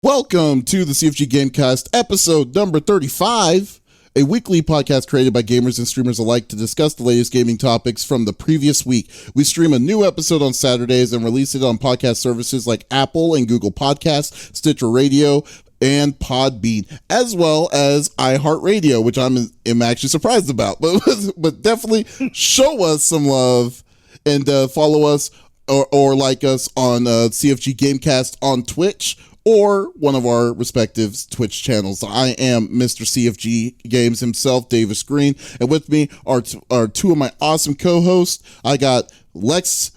Welcome to the CFG Gamecast, episode number 35, a weekly podcast created by gamers and streamers alike to discuss the latest gaming topics from the previous week. We stream a new episode on Saturdays and release it on podcast services like Apple and Google Podcasts, Stitcher Radio, and Podbean, as well as iHeartRadio, which am actually surprised about. But definitely show us some love and follow us or like us on CFG Gamecast on Twitch, or one of our respective Twitch channels. I am Mr. CFG Games himself, Davis Green, and with me are two of my awesome co-hosts. I got Lex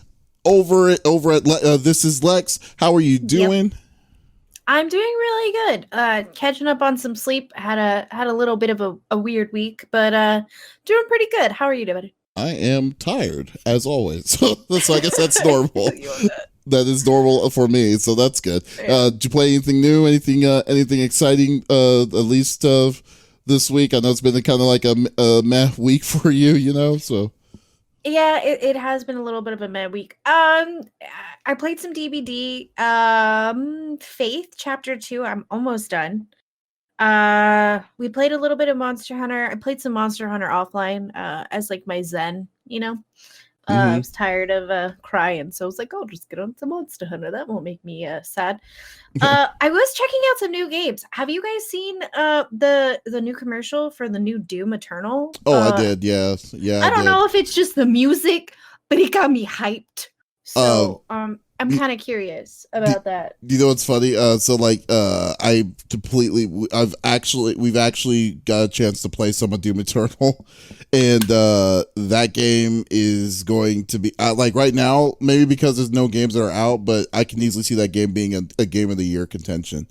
over at This Is Lex. How are you doing? Yep. I'm doing really good. Catching up on some sleep. Had a little bit of a weird week, but doing pretty good. How are you doing? I am tired, as always. So I guess that's normal. That is normal for me, so that's good. Yeah. Did you play anything new? Anything exciting? At least this week. I know it's been kind of like a meh week for you. So yeah, it has been a little bit of a meh week. I played some DBD. Faith Chapter 2. I'm almost done. We played a little bit of Monster Hunter. I played some Monster Hunter offline as like my zen. I was tired of crying, so I was like, "Oh, just get on some Monster Hunter. That won't make me sad." I was checking out some new games. Have you guys seen the new commercial for the new Doom Eternal? Oh, I did. Yes, yeah. I don't know if it's just the music, but it got me hyped. So I'm kind of curious about that. You know what's funny? We've actually got a chance to play some of Doom Eternal, and that game is going to be like right now, maybe because there's no games that are out, but I can easily see that game being a game of the year contention.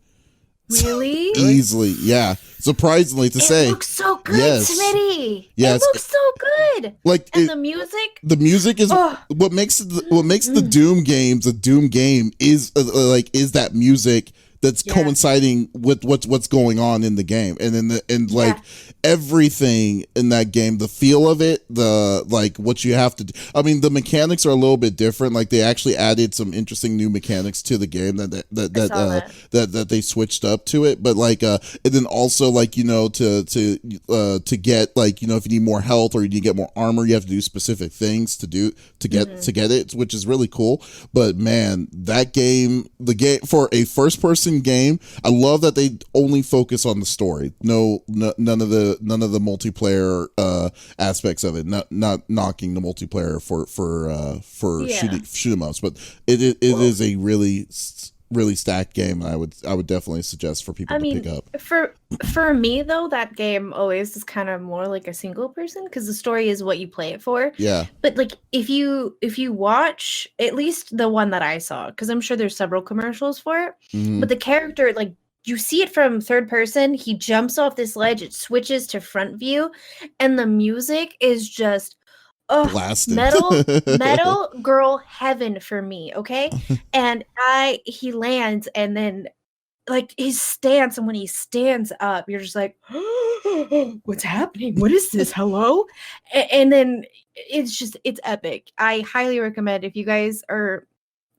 Really? Easily, yeah. Surprisingly to say. It looks so good, yes. Smitty. Yes. It looks so good. The music? The music is what makes the Doom games a Doom game is that music that's coinciding with what's going on in the game, and everything in that game, the feel of it, the what you have to do. I mean, the mechanics are a little bit different. Like they actually added some interesting new mechanics to the game that they switched up to it. But and then also to get if you need more health or you need to get more armor, you have to do specific things to get it, which is really cool. But man, the game for a first person game, I love that they only focus on the story. None of the multiplayer aspects of it. Not knocking the multiplayer for shoot 'em ups, but it is a really stacked game, and I would definitely suggest for people to pick up. For me though, that game always is kind of more like a single person because the story is what you play it for. Yeah. But if you watch at least the one that I saw, because I'm sure there's several commercials for it, but the character you see it from third person, he jumps off this ledge, it switches to front view, and the music is just blasted. metal girl heaven for me, okay? And he lands, and then his stance, and when he stands up, you're just like, what's happening? What is this? Hello? And then it's epic. I highly recommend if you guys are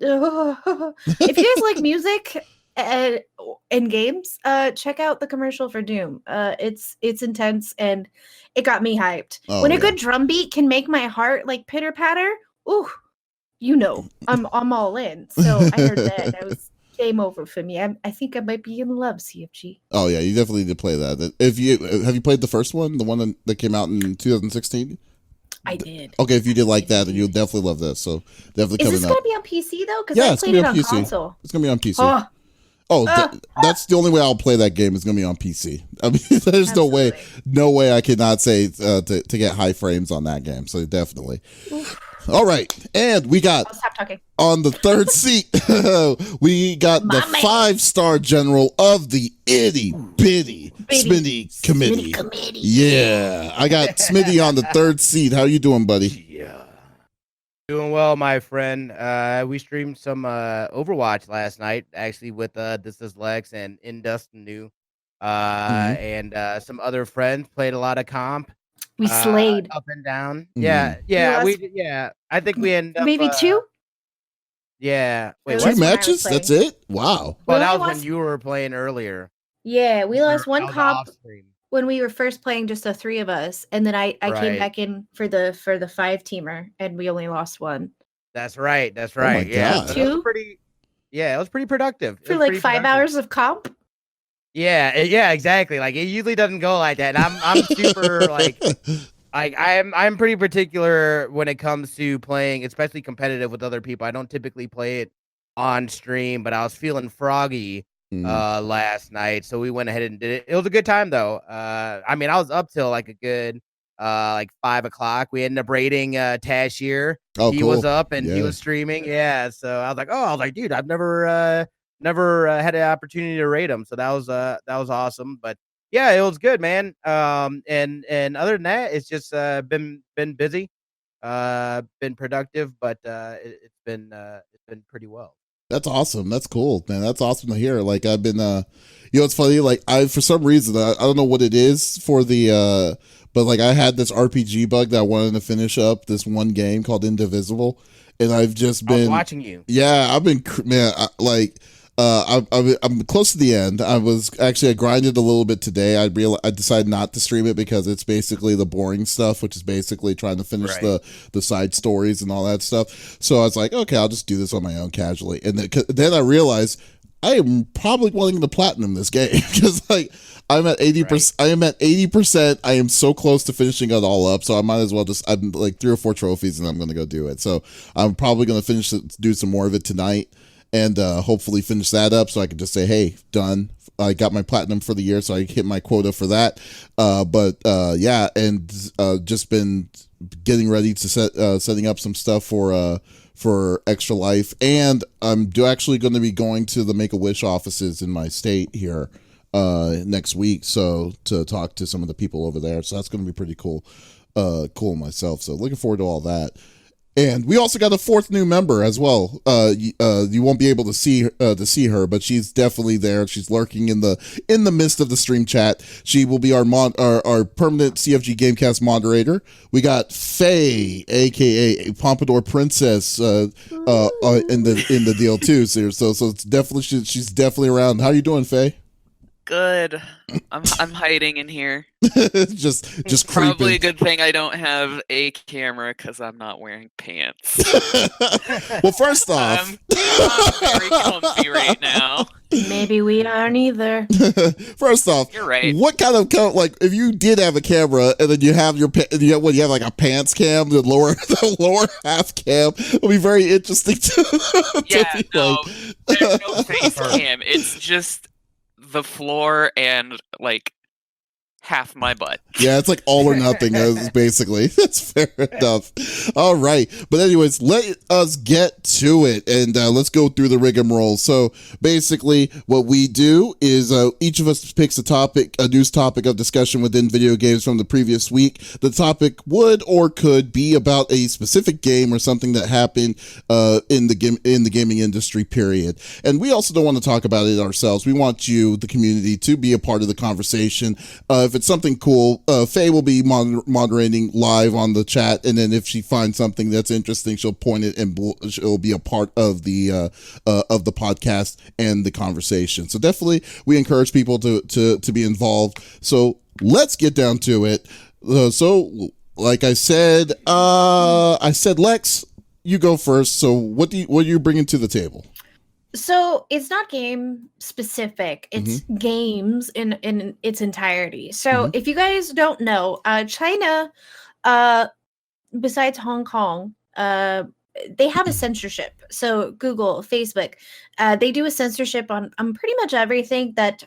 if you guys like music and games, check out the commercial for Doom. It's intense, and it got me hyped. When a good drum beat can make my heart pitter patter, ooh, I'm all in. So I heard that it was game over for me. I think I might be in love, CFG. Oh yeah, you definitely need to play that. Have you played the first one, the one that came out in 2016? I did. Okay, if you did like that, then you'll definitely love this. So definitely coming up. Is this going to be on PC though? Because I played it on console. It's going to be on PC. That's the only way I'll play that game is going to be on PC. I mean, there's Absolutely. no way I cannot say to get high frames on that game. So definitely. Oof. All right, and we got I'll stop talking. On the third seat. We got the 5-star general of the itty bitty Smitty committee. Yeah, I got Smitty on the third seat. How you doing, buddy? Yeah. Doing well, my friend. We streamed some Overwatch last night, actually, with This Is Lex and Indust New, and some other friends. Played a lot of comp. We slayed up and down. Yeah. I think we ended up maybe two. Yeah. Wait, At Two what? least when I was matches? That's playing. it? Wow. We Oh, only that was when lost. you were playing earlier. Yeah, we lost one That was comp off stream. when we were first playing, just the three of us, and then I came Right. back in for the 5-teamer, and we only lost one. That's right. That's Oh my right. Yeah. God. So that was Two pretty. Yeah, it was pretty productive. It for was like pretty 5 productive. hours of comp. Yeah, yeah, exactly. Like it usually doesn't go like that. And I'm super like I'm pretty particular when it comes to playing, especially competitive with other people. I don't typically play it on stream, but I was feeling froggy last night, so we went ahead and did it. It was a good time though. I mean, I was up till like a good like 5 o'clock. We ended up raiding Tashier. Oh, He cool. was up and he Yeah. was streaming. Yeah, so I was like, dude, I've never had an opportunity to raid him, so that was awesome. But yeah, it was good, man. And other than that, it's just been busy, been productive, but it's been pretty well. That's awesome. That's cool, man. That's awesome to hear. Like I've been you know, it's funny, like I for some reason I don't know what it is for the but like I had this RPG bug that I wanted to finish up this one game called Indivisible, and I've just I was been watching you. Yeah, I've been man, I'm close to the end. I grinded a little bit today. I decided not to stream it because it's basically the boring stuff, which is basically trying to finish Right. the side stories and all that stuff. So I was like, okay, I'll just do this on my own casually. And then I realized I am probably wanting to platinum this game because like I'm at 80%. I am at 80%. I am so close to finishing it all up. So I might as well I'm like 3 or 4 trophies and I'm going to go do it. So I'm probably going to do some more of it tonight. And hopefully finish that up so I can just say, hey, done. I got my platinum for the year, so I hit my quota for that. Yeah, and just been getting ready to setting up some stuff for Extra Life, and I'm actually going to be going to the Make-A-Wish offices in my state here next week, so to talk to some of the people over there. So that's going to be pretty cool myself. So looking forward to all that. And we also got a 4th new member as well. You won't be able to see her, but she's definitely there. She's lurking in the midst of the stream chat. She will be our permanent CFG Gamecast moderator. We got Faye, aka Pompadour Princess, in the deal too. So it's definitely she's definitely around. How you doing, Faye? Good. I'm hiding in here. just Probably creeping. a good thing I don't have a camera because I'm not wearing pants. Well, first off, I'm very comfy right now. Maybe we aren't either. First off, You're right. What kind of like if you did have a camera and then you have you have like a pants cam, the lower half cam, it'll be very interesting to Yeah, be no, like, there's no face cam. It's just the floor and like half my butt. Yeah, it's like all or nothing, basically. That's fair enough. All right. But anyways, let us get to it, and let's go through the rigmarole. So basically, what we do is each of us picks a news topic of discussion within video games from the previous week. The topic would or could be about a specific game or something that happened in the gaming industry, period. And we also don't want to talk about it ourselves. We want you, the community, to be a part of the conversation. If it's something cool, Faye will be moderating live on the chat, and then if she finds something that's interesting, she'll point it and she'll be a part of the podcast and the conversation. So definitely, we encourage people to be involved. So let's get down to it. So, like I said, Lex, you go first. So what are you bringing to the table? So it's not game specific, it's games in its entirety. So if you guys don't know, China, besides Hong Kong, they have a censorship. So Google, Facebook, they do a censorship on pretty much everything that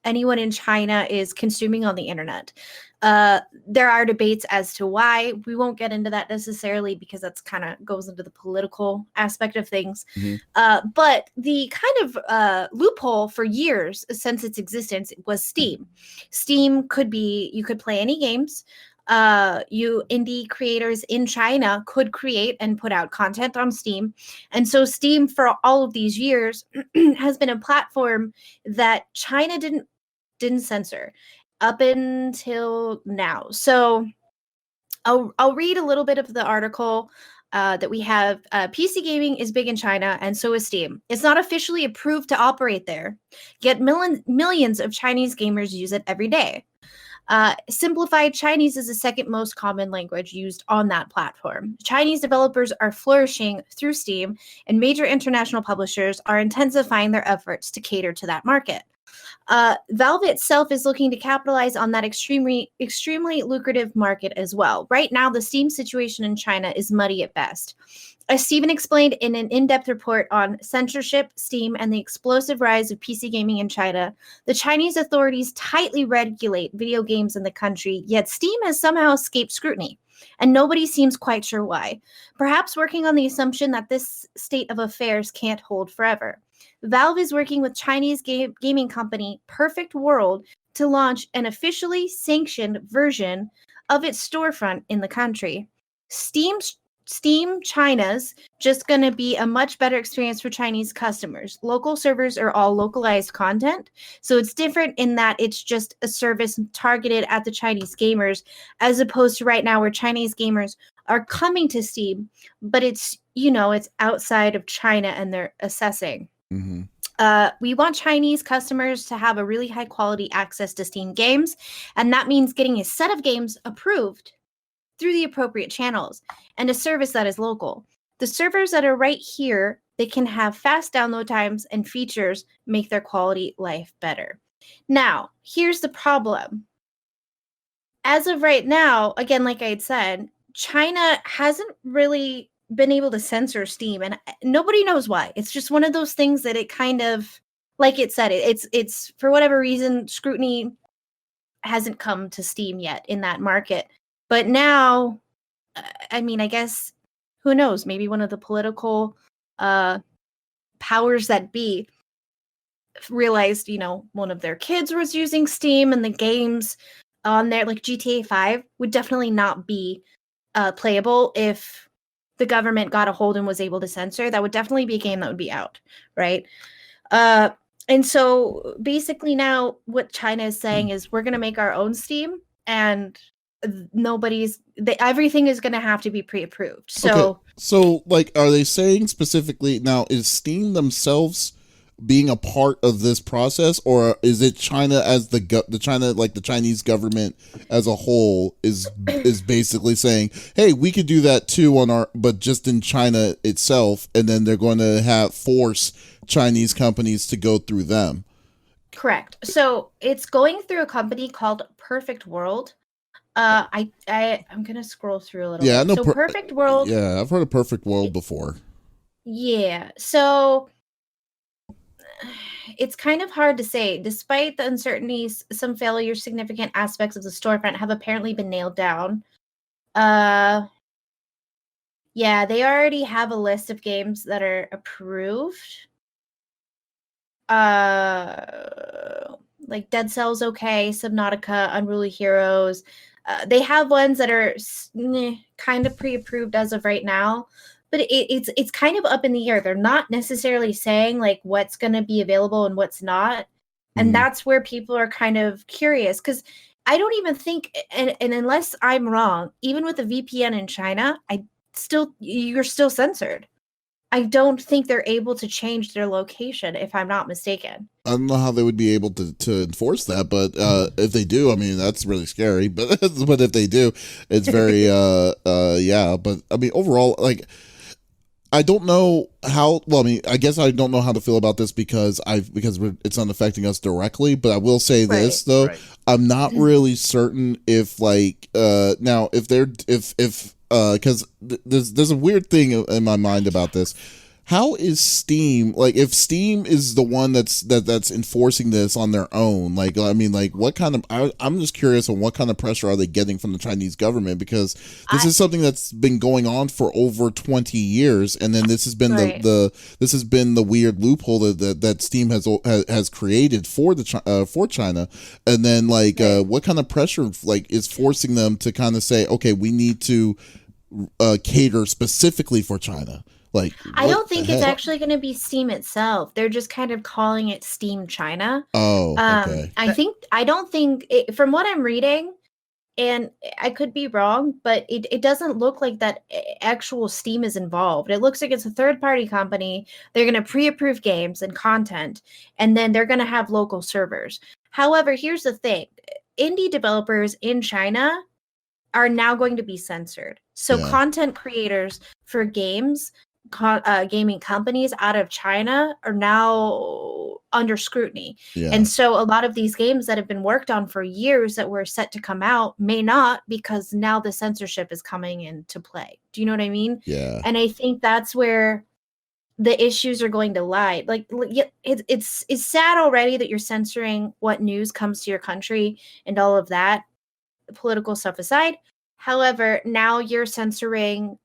anyone in China is consuming on the internet. There are debates as to why. We won't get into that necessarily because that's kind of goes into the political aspect of things. But the kind of loophole for years since its existence was Steam. Steam could be, you could play any games. You indie creators in China could create and put out content on Steam. And so Steam for all of these years has been a platform that China didn't censor up until now. So I'll read a little bit of the article that we have PC gaming is big in China, and so is Steam. It's not officially approved to operate there, yet millions of Chinese gamers use it every day. Simplified Chinese is the second most common language used on that platform. Chinese developers are flourishing through Steam, and major international publishers are intensifying their efforts to cater to that market. Valve itself is looking to capitalize on that extremely lucrative market as well. Right now, the Steam situation in China is muddy at best. As Steven explained in an in-depth report on censorship, Steam, and the explosive rise of PC gaming in China, the Chinese authorities tightly regulate video games in the country, yet Steam has somehow escaped scrutiny, and nobody seems quite sure why. Perhaps working on the assumption that this state of affairs can't hold forever. Valve is working with Chinese gaming company Perfect World to launch an officially sanctioned version of its storefront in the country. Steam China's just going to be a much better experience for Chinese customers. Local servers are all localized content, so it's different in that it's just a service targeted at the Chinese gamers, as opposed to right now where Chinese gamers are coming to Steam, but it's outside of China and they're assessing. Mm-hmm. We want Chinese customers to have a really high quality access to Steam games, and that means getting a set of games approved through the appropriate channels and a service that is local. The servers that are right here, they can have fast download times and features make their quality life better. Now, here's the problem. As of right now, again, like I had said, China hasn't really been able to censor Steam, and nobody knows why. It's just one of those things that it kind of, like it said, it's for whatever reason, scrutiny hasn't come to Steam yet in that market. But now, I mean, I guess, who knows? Maybe one of the political powers that be realized, one of their kids was using Steam, and the games on there, like GTA 5, would definitely not be playable if the government got a hold and was able to censor. That would definitely be a game that would be out, right? And so basically now what China is saying is we're going to make our own Steam, and everything is going to have to be pre-approved. So like, are they saying specifically now, is Steam themselves being a part of this process, or is it China as the Chinese government as a whole is basically saying, hey, we could do that too but just in China itself, and then they're going to force Chinese companies to go through them? Correct. So it's going through a company called Perfect World. I'm gonna scroll through a little bit. I know. So Perfect World. Yeah, I've heard of Perfect World before. Yeah. So it's kind of hard to say. Despite the uncertainties, some failures, significant aspects of the storefront have apparently been nailed down. Yeah, they already have a list of games that are approved. Like Dead Cells, okay, Subnautica, Unruly Heroes. They have ones that are kind of pre-approved as of right now, but it's kind of up in the air. They're not necessarily saying like what's going to be available and what's not, and that's where people are kind of curious, because I don't even think, and unless I'm wrong, even with the VPN in China, you're still censored. I don't think they're able to change their location, if I'm not mistaken. I don't know how they would be able to enforce that, but if they do, I mean, that's really scary. But if they do, it's very yeah. But I mean, overall, like, I don't know how. Well, I mean, I guess I don't know how to feel about this because it's not affecting us directly. But I will say this though, I'm not really certain if now because there's a weird thing in my mind about this. How is Steam, like, if Steam is the one that's enforcing this on their own, like, I mean, like, what kind of, I'm just curious on what kind of pressure are they getting from the Chinese government, because this is something that's been going on for over 20 years, and then this has been the weird loophole that Steam has created for China, and then what kind of pressure is forcing them to kind of say, okay, we need to cater specifically for Chna. I don't think it's actually going to be Steam itself. They're just kind of calling it Steam China. Oh, okay. I don't think from what I'm reading, and I could be wrong, but it doesn't look like that actual Steam is involved. It looks like it's a third-party company. They're going to pre-approve games and content, and then they're going to have local servers. However, here's the thing. Indie developers in China are now going to be censored. So content creators for games, gaming companies out of China are now under scrutiny. And so a lot of these games that have been worked on for years that were set to come out may not, because now the censorship is coming into play. Do you know what I mean? Yeah. And I think that's where the issues are going to lie. Like, it's sad already that you're censoring what news comes to your country and all of that, political stuff aside. However, now you're censoring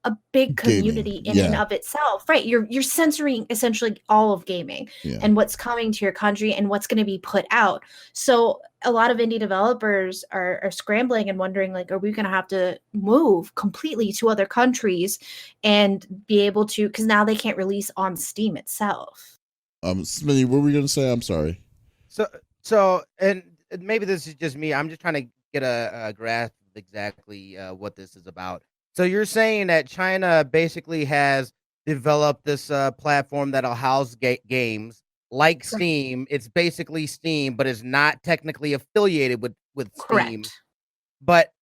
a big community in and of itself, right? You're censoring essentially all of gaming and what's coming to your country and what's going to be put out. So a lot of indie developers are scrambling and wondering, like, are we going to have to move completely to other countries and be able to, because now they can't release on Steam itself. Smitty, what were we going to say? I'm sorry. So, and maybe this is just me. I'm just trying to get a grasp of exactly what this is about. So you're saying that China basically has developed this platform that'll house games like Steam. It's basically Steam, but is not technically affiliated with Steam. Correct. But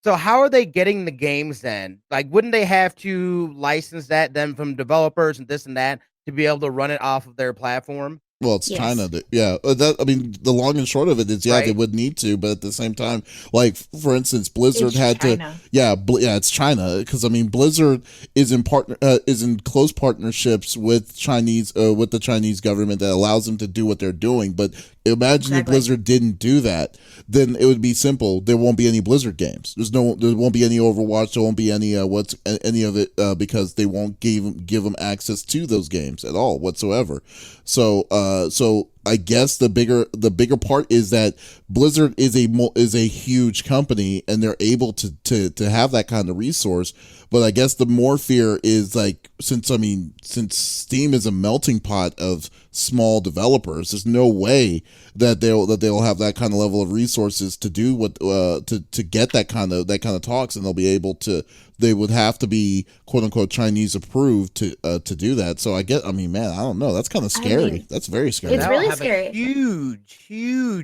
so how are they getting the games then? Like, wouldn't they have to license that then from developers and this and that to be able to run it off of their platform? Well, it's China. I mean, the long and short of it is, they would need to, but at the same time, like, for instance, Blizzard had China. it's China, because I mean, Blizzard is in close partnerships with the Chinese government that allows them to do what they're doing. But imagine if Blizzard didn't do that, then it would be simple. There won't be any Blizzard games. There won't be any Overwatch. There won't be any any of it because they won't give them access to those games at all whatsoever. So I guess the bigger part is that Blizzard is a huge company and they're able to have that kind of resource. But I guess the more fear is, like, since Steam is a melting pot of small developers, there's no way that they'll have that kind of level of resources to do what to get that kind of talks, and they'll be able to. They would have to be quote unquote Chinese approved to do that. So I don't know. That's kind of scary. That's very scary. It's really scary. Huge.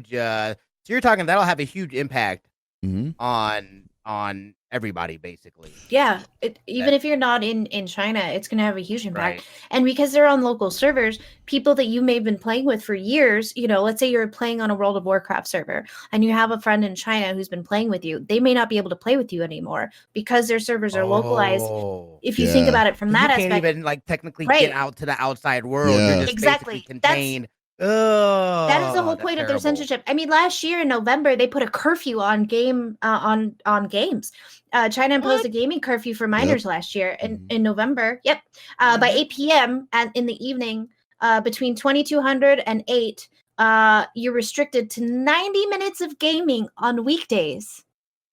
So you're talking that'll have a huge impact on everybody, basically. Yeah, even if you're not in China, it's going to have a huge impact. And because they're on local servers, people that you may have been playing with for years, let's say you're playing on a World of Warcraft server and you have a friend in China who's been playing with you, they may not be able to play with you anymore because their servers are localized. If you think about it from that aspect. You can't even technically get out to the outside world. Yeah. You're just basically contained. That is the whole point of their censorship. I mean, last year in November, they put a curfew on games. China imposed a gaming curfew for minors last year in November. By 8 p.m. in the evening, between 2200 and 8, you're restricted to 90 minutes of gaming on weekdays.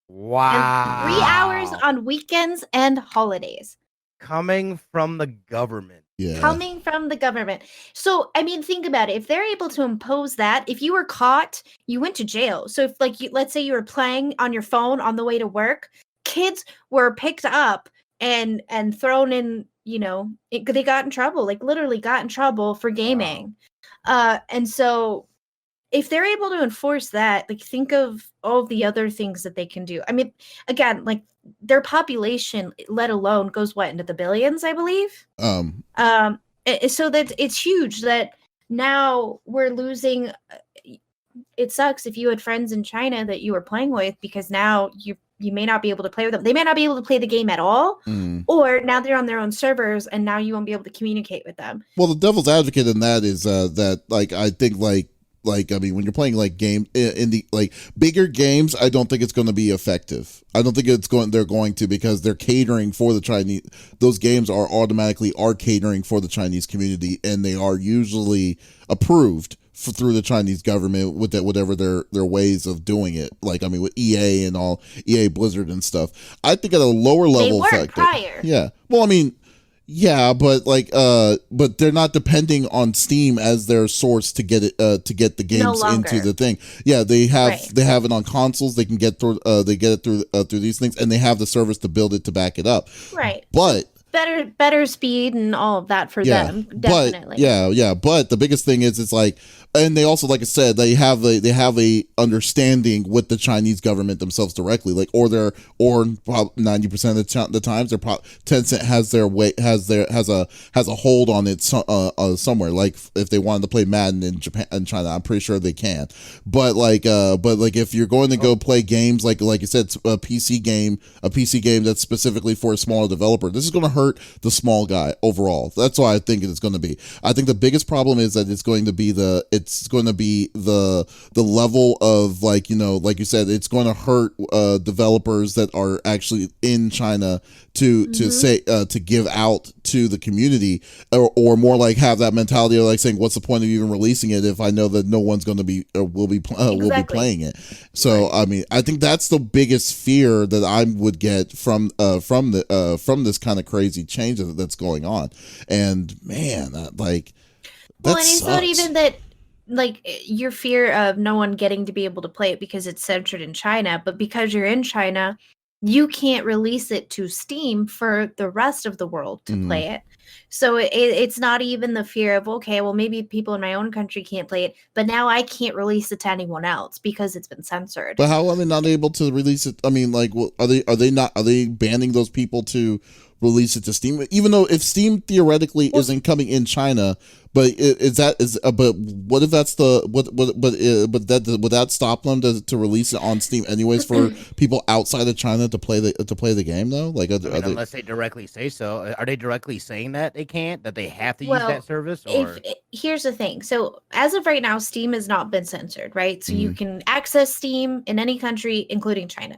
Wow. And 3 hours on weekends and holidays. Coming from the government. Yeah. Coming from the government. So, I mean, think about it. If they're able to impose that, if you were caught, you went to jail. So if let's say you were playing on your phone on the way to work, kids were picked up and thrown in, they got in trouble, literally got in trouble for gaming. Wow. And so if they're able to enforce that, think of all of the other things that they can do. I mean, again, their population, let alone, goes into the billions, I believe. So that it's huge that now we're losing. It sucks if you had friends in China that you were playing with, because now you may not be able to play with them. They may not be able to play the game at all, or now they're on their own servers and now you won't be able to communicate with them. Well, the devil's advocate in that is that I think when you're playing game in the bigger games, I don't think it's going to be effective. I don't think they're going to, because they're catering for the Chinese. Those games are catering for the Chinese community, and they are usually approved through the Chinese government with whatever their ways of doing it. With EA and EA, Blizzard and stuff. I think at a lower level, they weren't prior. Yeah. Well, Yeah, but but they're not depending on Steam as their source to get it to get the No games into the longer. thing. Yeah, they Right. have it on consoles. They can get through they get it through these things, and they have the service to build it to back it up. Right. But So better speed and all of that for them, definitely. But the biggest thing is, it's like, and they also, like I said, they have a understanding with the Chinese government themselves directly, like, or 90% of the times, Tencent has has a hold on it somewhere. Like, if they wanted to play Madden in Japan and China, I'm pretty sure they can. But if you're going to go play games like you said, a PC game that's specifically for a smaller developer, this is going to hurt the small guy overall. That's why I think it's going to be. I think the biggest problem is that it's going to be the level of, like you said, it's going to hurt developers that are actually in China to say to give out to the community, or more like have that mentality of like saying, what's the point of even releasing it if I know that no one's going to be will be playing it. So I mean, I think that's the biggest fear that I would get from this kind of crazy change that's going on. And man, and it's not even that, like, your fear of no one getting to be able to play it because it's centered in China, but because you're in China, you can't release it to Steam for the rest of the world to play it. So it's not even the fear of, okay, well, maybe people in my own country can't play it, but now I can't release it to anyone else because it's been censored. But how are they not able to release it? I mean, like, are they banning those people to release it to Steam? Even though, if Steam theoretically isn't coming in China, but but what if that's would that stop them to release it on Steam anyways for people outside of China to play the game though? Like, unless they directly say so. Are they directly saying that they can't, that they have to use that service? Or here's the thing. So as of right now, Steam has not been censored, right? So you can access Steam in any country, including China.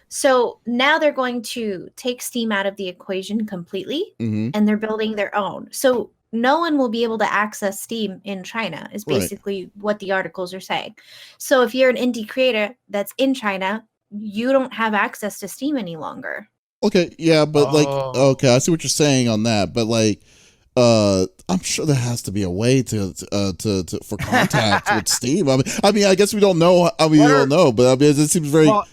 So now they're going to take Steam out of the equation completely, and they're building their own. So no one will be able to access Steam in China, is basically what the articles are saying. So if you're an indie creator that's in China, you don't have access to Steam any longer. Okay, yeah, but okay, I see what you're saying on that, but I'm sure there has to be a way to for contact with Steam. I mean, I guess we don't know. We don't know, but I mean, it seems very. Well,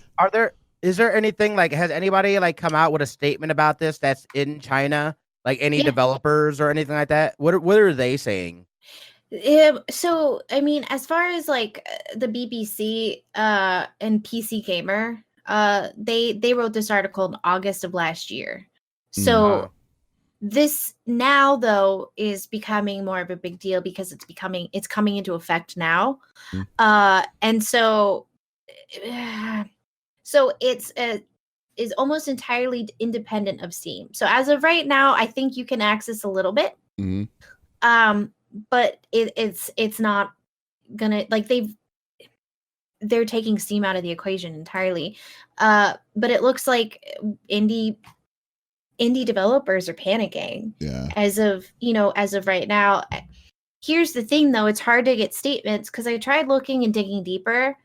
is there anything, like, has anybody come out with a statement about this that's in China? Like, any developers or anything like that? What are they saying? So I mean, as far as the BBC and PC Gamer, they wrote this article in August of last year. So this now, though, is becoming more of a big deal because it's coming into effect now. And so it's is almost entirely independent of Steam. So as of right now, I think you can access a little bit. But it's not gonna, like, they're taking Steam out of the equation entirely. But it looks like indie developers are panicking. Yeah. As of right now. Here's the thing, though, it's hard to get statements because I tried looking and digging deeper.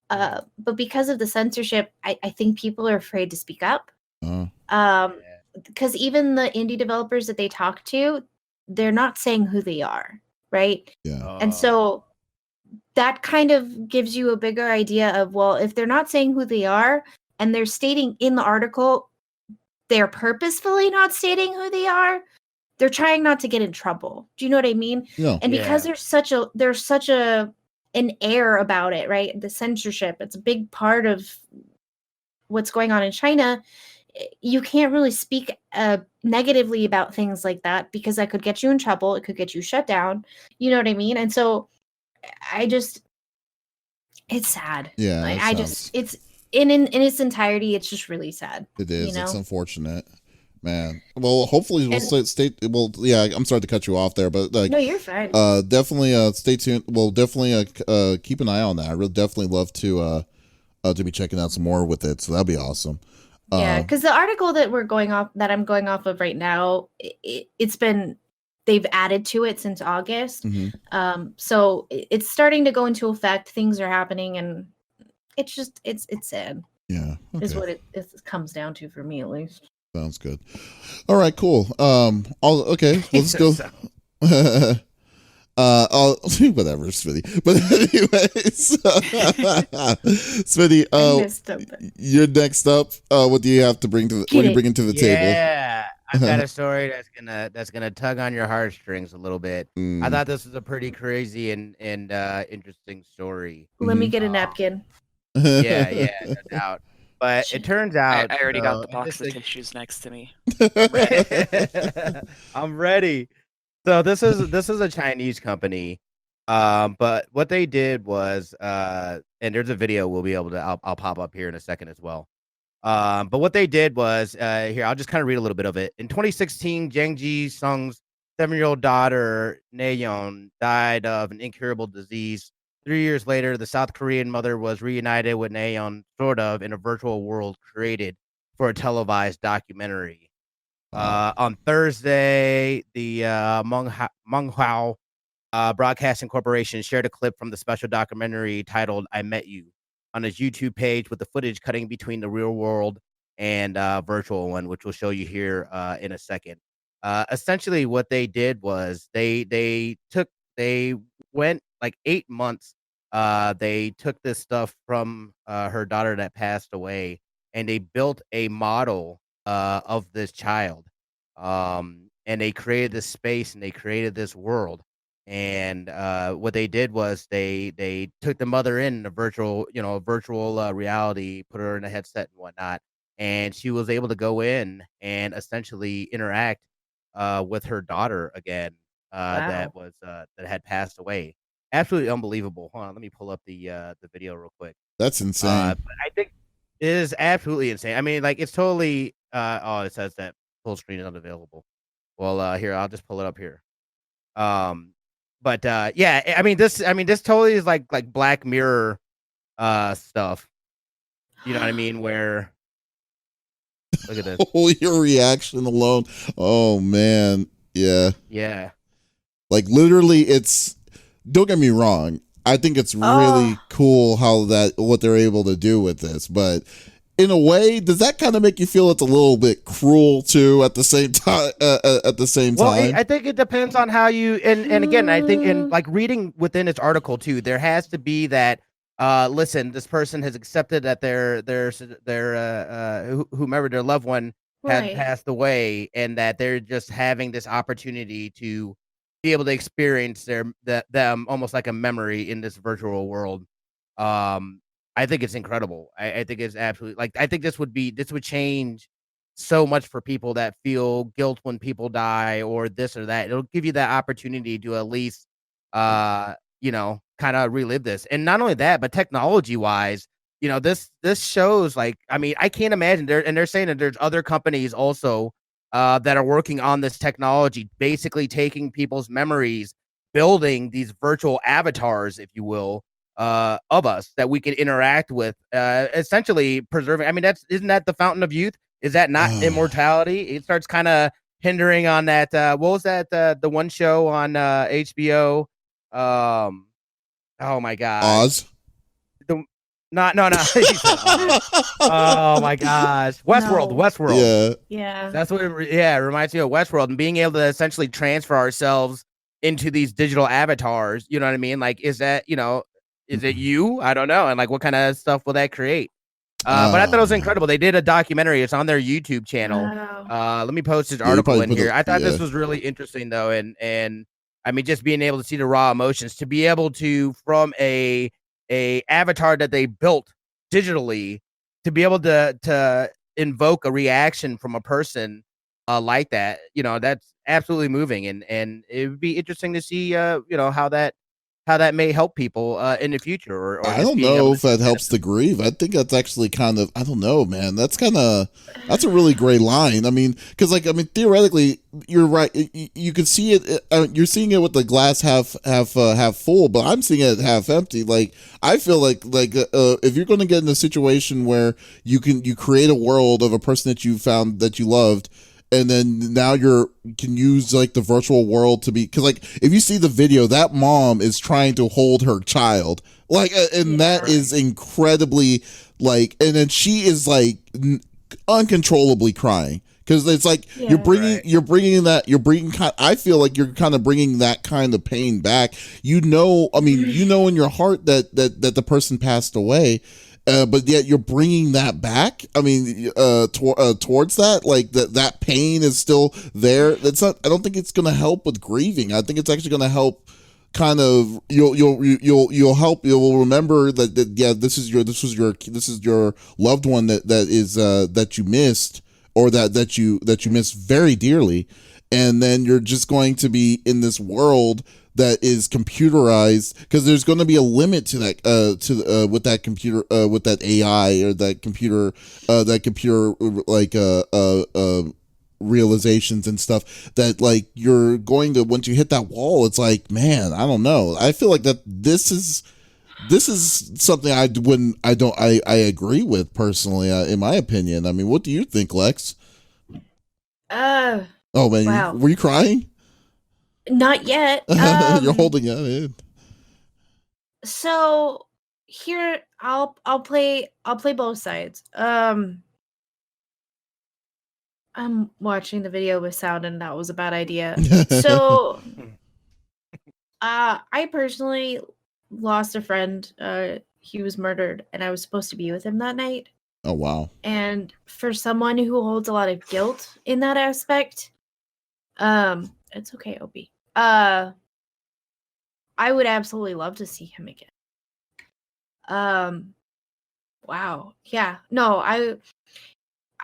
But because of the censorship, I think people are afraid to speak up. Because even the indie developers that they talk to, they're not saying who they are, right? Yeah. And so that kind of gives you a bigger idea of, well, if they're not saying who they are and they're stating in the article they're purposefully not stating who they are, they're trying not to get in trouble. Do you know what I mean? Yeah. And because there's such an air about it, right? The censorship, it's a big part of what's going on in China. You can't really speak negatively about things like that because that could get you in trouble. It could get you shut down. You know what I mean? And so it's sad. Yeah. It's in its entirety, it's just really sad. It is. It's unfortunate. Man, well, hopefully we'll stay. Well, yeah, I'm sorry to cut you off there, but no, you're fine. Definitely stay tuned. We'll definitely keep an eye on that. I really definitely love to be checking out some more with it. So that'd be awesome. Yeah, because the article that I'm going off of right now, they've added to it since August. So it's starting to go into effect. Things are happening, and it's sad. Yeah, is what it comes down to for me, at least. Sounds good. All right, cool. Okay, let's go. Whatever, Smitty. But anyways, Smitty, I missed him. you're next up. What do you have to bring to? What are you bringing to the table? Yeah, I've got a story that's gonna tug on your heartstrings a little bit. I thought this was a pretty crazy and interesting story. Let me get a napkin. Yeah, no doubt. But it turns out I already got the box of tissues next to me. I'm ready. So this is a Chinese company, but what they did was, and there's a video we'll be able to I'll pop up here in a second as well. But what they did was, here I'll just kind of read a little bit of it. In 2016, Jiang Ji Sung's 7-year-old daughter Nayeon died of an incurable disease. 3 years later, the South Korean mother was reunited with Nayeon, sort of, in a virtual world created for a televised documentary. On Thursday, the Monghao Broadcasting Corporation shared a clip from the special documentary titled "I Met You" on its YouTube page, with the footage cutting between the real world and virtual one, which we'll show you here in a second. Essentially, what they did was they went like 8 months. They took this stuff from her daughter that passed away, and they built a model of this child. And they created this space and they created this world. And what they did was they took the mother in a virtual, reality, put her in a headset and whatnot, and she was able to go in and essentially interact with her daughter again. That was that had passed away. Absolutely unbelievable. Hold on, let me pull up the video real quick. That's insane. But I think it is absolutely insane. I mean, like, it's totally. It says that full screen is unavailable. Well, here, I'll just pull it up here. But yeah, I mean this totally is like Black Mirror stuff. You know what I mean? Where look at this. Oh, your reaction alone. Oh man. Yeah. Yeah. Like literally it's, don't get me wrong, I think it's really cool what they're able to do with this, but in a way, does that kind of make you feel it's a little bit cruel too at the same time? Well, I think it depends on how you and again, I think in like reading within its article too, there has to be that. Listen, this person has accepted that their whomever their loved one had passed away, and that they're just having this opportunity to be able to experience them almost like a memory in this virtual world. I think it's incredible. I think it's absolutely, like, I think this would change so much for people that feel guilt when people die or this or that. It'll give you that opportunity to at least, kind of relive this. And not only that, but technology wise, this shows, like, I mean, I can't imagine they're saying that there's other companies also that are working on this technology, basically taking people's memories, building these virtual avatars, if you will, of us that we can interact with, essentially preserving. I mean, isn't that the fountain of youth? Is that not immortality? It starts kind of hindering on that. What was that? The one show on HBO? Oh my god, Oz. No. Oh my gosh, Westworld. Yeah. That's what. It reminds me of Westworld, and being able to essentially transfer ourselves into these digital avatars. You know what I mean? Like, is that is it you? I don't know. And like, what kind of stuff will that create? But I thought it was incredible. They did a documentary. It's on their YouTube channel. Wow. Let me post this article in here. I thought this was really interesting though. And I mean, just being able to see the raw emotions, to be able to, from a avatar that they built digitally, to be able to invoke a reaction from a person like that, that's absolutely moving. And it would be interesting to see, how that may help people in the future. Or I don't know if that helps to grieve. I think that's actually kind of, I don't know, man. That's a really gray line. I mean, because theoretically, you're right. You can see it. You're seeing it with the glass half full, but I'm seeing it half empty. Like, I feel like if you're going to get in a situation where you create a world of a person that you found that you loved, and then now can use like the virtual world to be, because like if you see the video, that mom is trying to hold her child, like, and that is incredibly, like, and then she is like uncontrollably crying because it's like Yeah. you're bringing I feel like you're kind of bringing that kind of pain back. I mean, in your heart that the person passed away, but yet you're bringing that back. I mean, towards that, like that pain is still there. That's not. I don't think it's going to help with grieving. I think it's actually going to help. Kind of, you'll remember that yeah, this is your loved one that you missed, or that you miss very dearly, and then you're just going to be in this world that is computerized, because there's going to be a limit to that with that computer, with that AI, or that computer like realizations and stuff, that like you're going to, once you hit that wall, it's like, man, I don't know, I feel like that this is something I agree with personally, in my opinion. I mean, what do you think, Lex? Oh man, wow. Were you crying? Not yet. You're holding it in. So here, I'll play both sides. I'm watching the video with sound, and that was a bad idea. So, I personally lost a friend. He was murdered, and I was supposed to be with him that night. Oh, wow. And for someone who holds a lot of guilt in that aspect, it's okay, Opie. I would absolutely love to see him again. Wow. Yeah. No,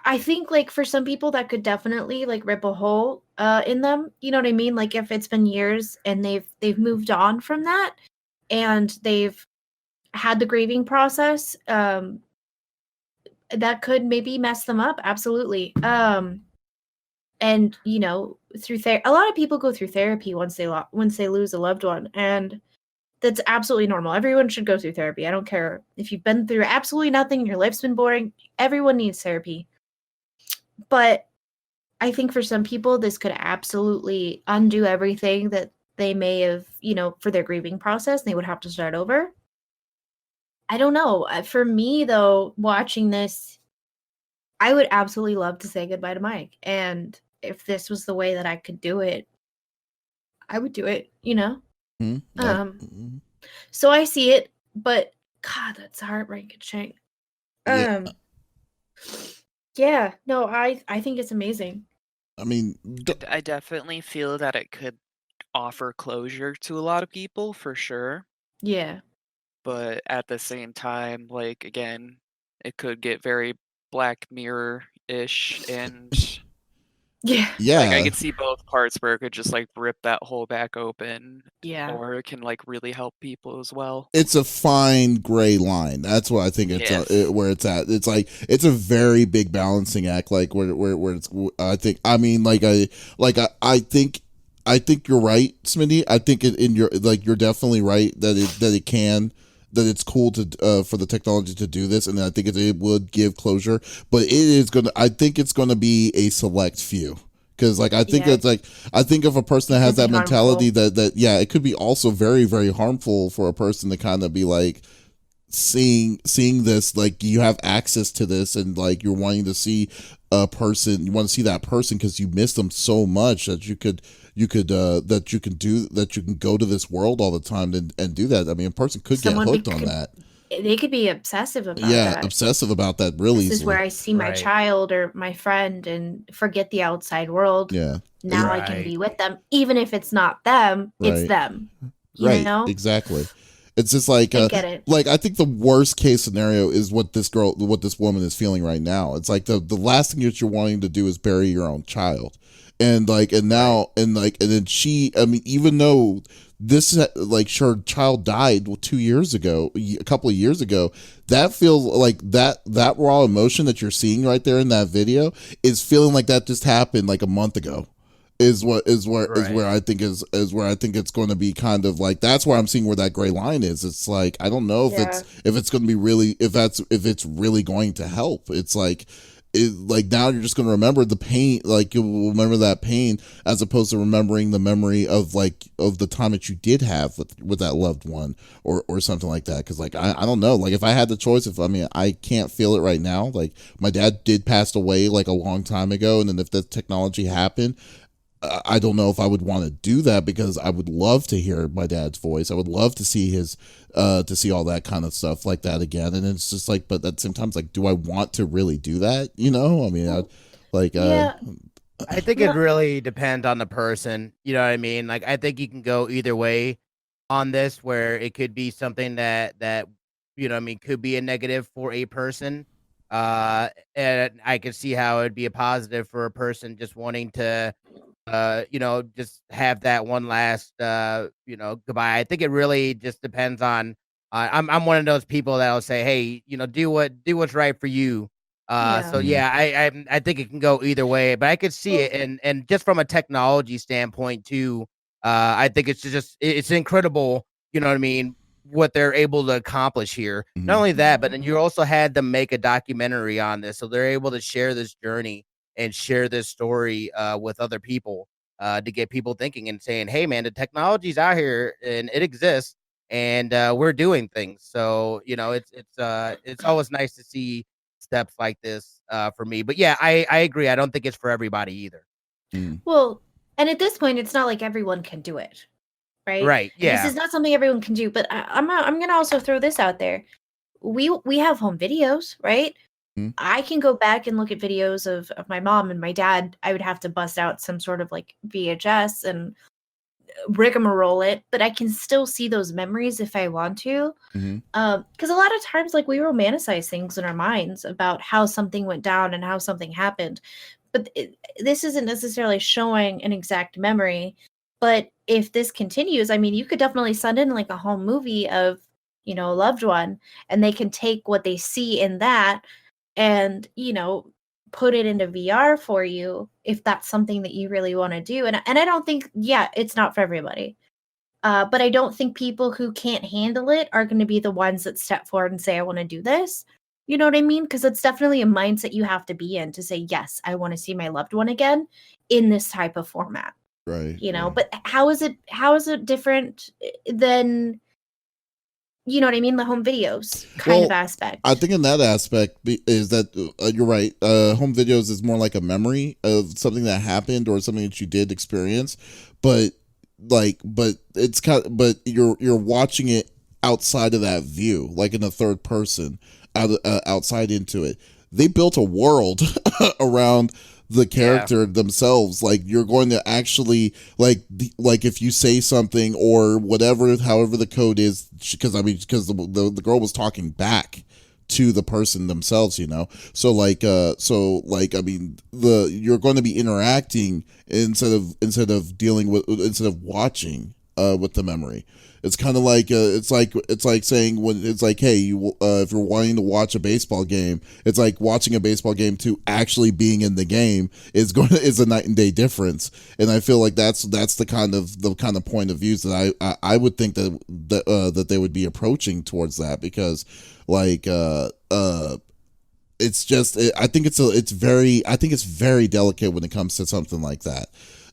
I think, like, for some people that could definitely, like, rip a hole in them. You know what I mean? Like, if it's been years and they've moved on from that, and they've had the grieving process, that could maybe mess them up. Absolutely. And through a lot of people go through therapy once they lose a loved one, and that's absolutely normal. Everyone should go through therapy. I don't care if you've been through absolutely nothing, your life's been boring. Everyone needs therapy. But I think for some people, this could absolutely undo everything that they may have, for their grieving process. They would have to start over. I don't know. For me, though, watching this, I would absolutely love to say goodbye to Mike. And if this was the way that I could do it, I would do it, Mm-hmm. So I see it, but God, that's heartbreaking shit. Yeah, no, I think it's amazing. I mean, I definitely feel that it could offer closure to a lot of people, for sure. Yeah. But at the same time, like, again, it could get very Black Mirror-ish, and yeah, like, I could see both parts where it could just, like, rip that hole back open, or it can, like, really help people as well. It's a fine gray line. That's what I think it's where it's at. It's like, it's a very big balancing act, like where it's, I think, I mean, I think you're right, Smitty. I think you're definitely right that it's cool for the technology to do this, and I think it would give closure, but I think it's gonna be a select few. Because I think it's like, I think if a person that has that mentality, that it could be also very, very harmful for a person to kind of be like seeing this, like, you have access to this, and like you're wanting to see a person, you want to see that person because you miss them so much that you can go to this world all the time and do that. I mean, a person could get hooked on that. They could be obsessive about that. Yeah, obsessive about that really This is where I see my child or my friend and forget the outside world. Yeah. Now I can be with them. Even if it's not them, it's them. You know? Exactly. It's just like, I get it. Like, I think the worst case scenario is what this woman is feeling right now. It's like the last thing that you're wanting to do is bury your own child. And then she, I mean, even though this, like, her child died 2 years ago, a couple of years ago, that feels like that raw emotion that you're seeing right there in that video is feeling like that just happened like a month ago. Is where I think it's going to be kind of like, that's where I'm seeing where that gray line is. It's like, I don't know if it's going to be really, if it's really going to help. It's like, like now you're just going to remember the pain, like you'll remember that pain as opposed to remembering the memory of the time that you did have with that loved one or something like that. Because like I don't know, like if I had the choice, I can't feel it right now. Like my dad did pass away like a long time ago, and then if the technology happened, I don't know if I would want to do that, because I would love to hear my dad's voice. I would love to see to see all that kind of stuff like that again. And it's just like, but at the same time, it's like, do I want to really do that? I mean, Yeah. I think it really depends on the person. You know what I mean? Like, I think you can go either way on this, where it could be something that could be a negative for a person. And I could see how it'd be a positive for a person just wanting to just have that one last, goodbye. I think it really just depends on. I'm one of those people that'll say, hey, do what's right for you. So yeah, I think it can go either way, but I could see it, and just from a technology standpoint too. I think it's incredible. You know what I mean? What they're able to accomplish here. Not only that, but then you also had them make a documentary on this, so they're able to share this journey and share this story with other people to get people thinking and saying, "Hey, man, the technology's out here and it exists, and we're doing things." So it's always nice to see steps like this for me. But yeah, I agree. I don't think it's for everybody either. Well, and at this point, it's not like everyone can do it, right? Right. Yeah. This is not something everyone can do. But I'm gonna also throw this out there. We have home videos, right? I can go back and look at videos of my mom and my dad. I would have to bust out some sort of like VHS and rigmarole it, but I can still see those memories if I want to. Because a lot of times, like, we romanticize things in our minds about how something went down and how something happened. But this isn't necessarily showing an exact memory. But if this continues, I mean, you could definitely send in like a home movie of, a loved one, and they can take what they see in that and put it into VR for you if that's something that you really want to do. And I don't think, it's not for everybody. But I don't think people who can't handle it are going to be the ones that step forward and say, I want to do this. You know what I mean? Because it's definitely a mindset you have to be in to say, yes, I want to see my loved one again in this type of format. Right. But how is it different than, you know what I mean? The home videos kind of aspect. I think in that aspect is that you're right. Home videos is more like a memory of something that happened or something that you did experience, but it's but you're watching it outside of that view, like in a third person, outside into it. They built a world around the character themselves. Like, you're going to actually like if you say something or whatever, however the code is, because the girl was talking back to the person themselves, so you're going to be interacting instead of dealing with, instead of watching with the memory. It's kind of like it's like saying, when it's like, hey, if you're wanting to watch a baseball game, it's like watching a baseball game to actually being in the game is a night and day difference. And I feel like that's the kind of point of views that I would think that they would be approaching towards that, because it's just, I think it's very delicate when it comes to something like that.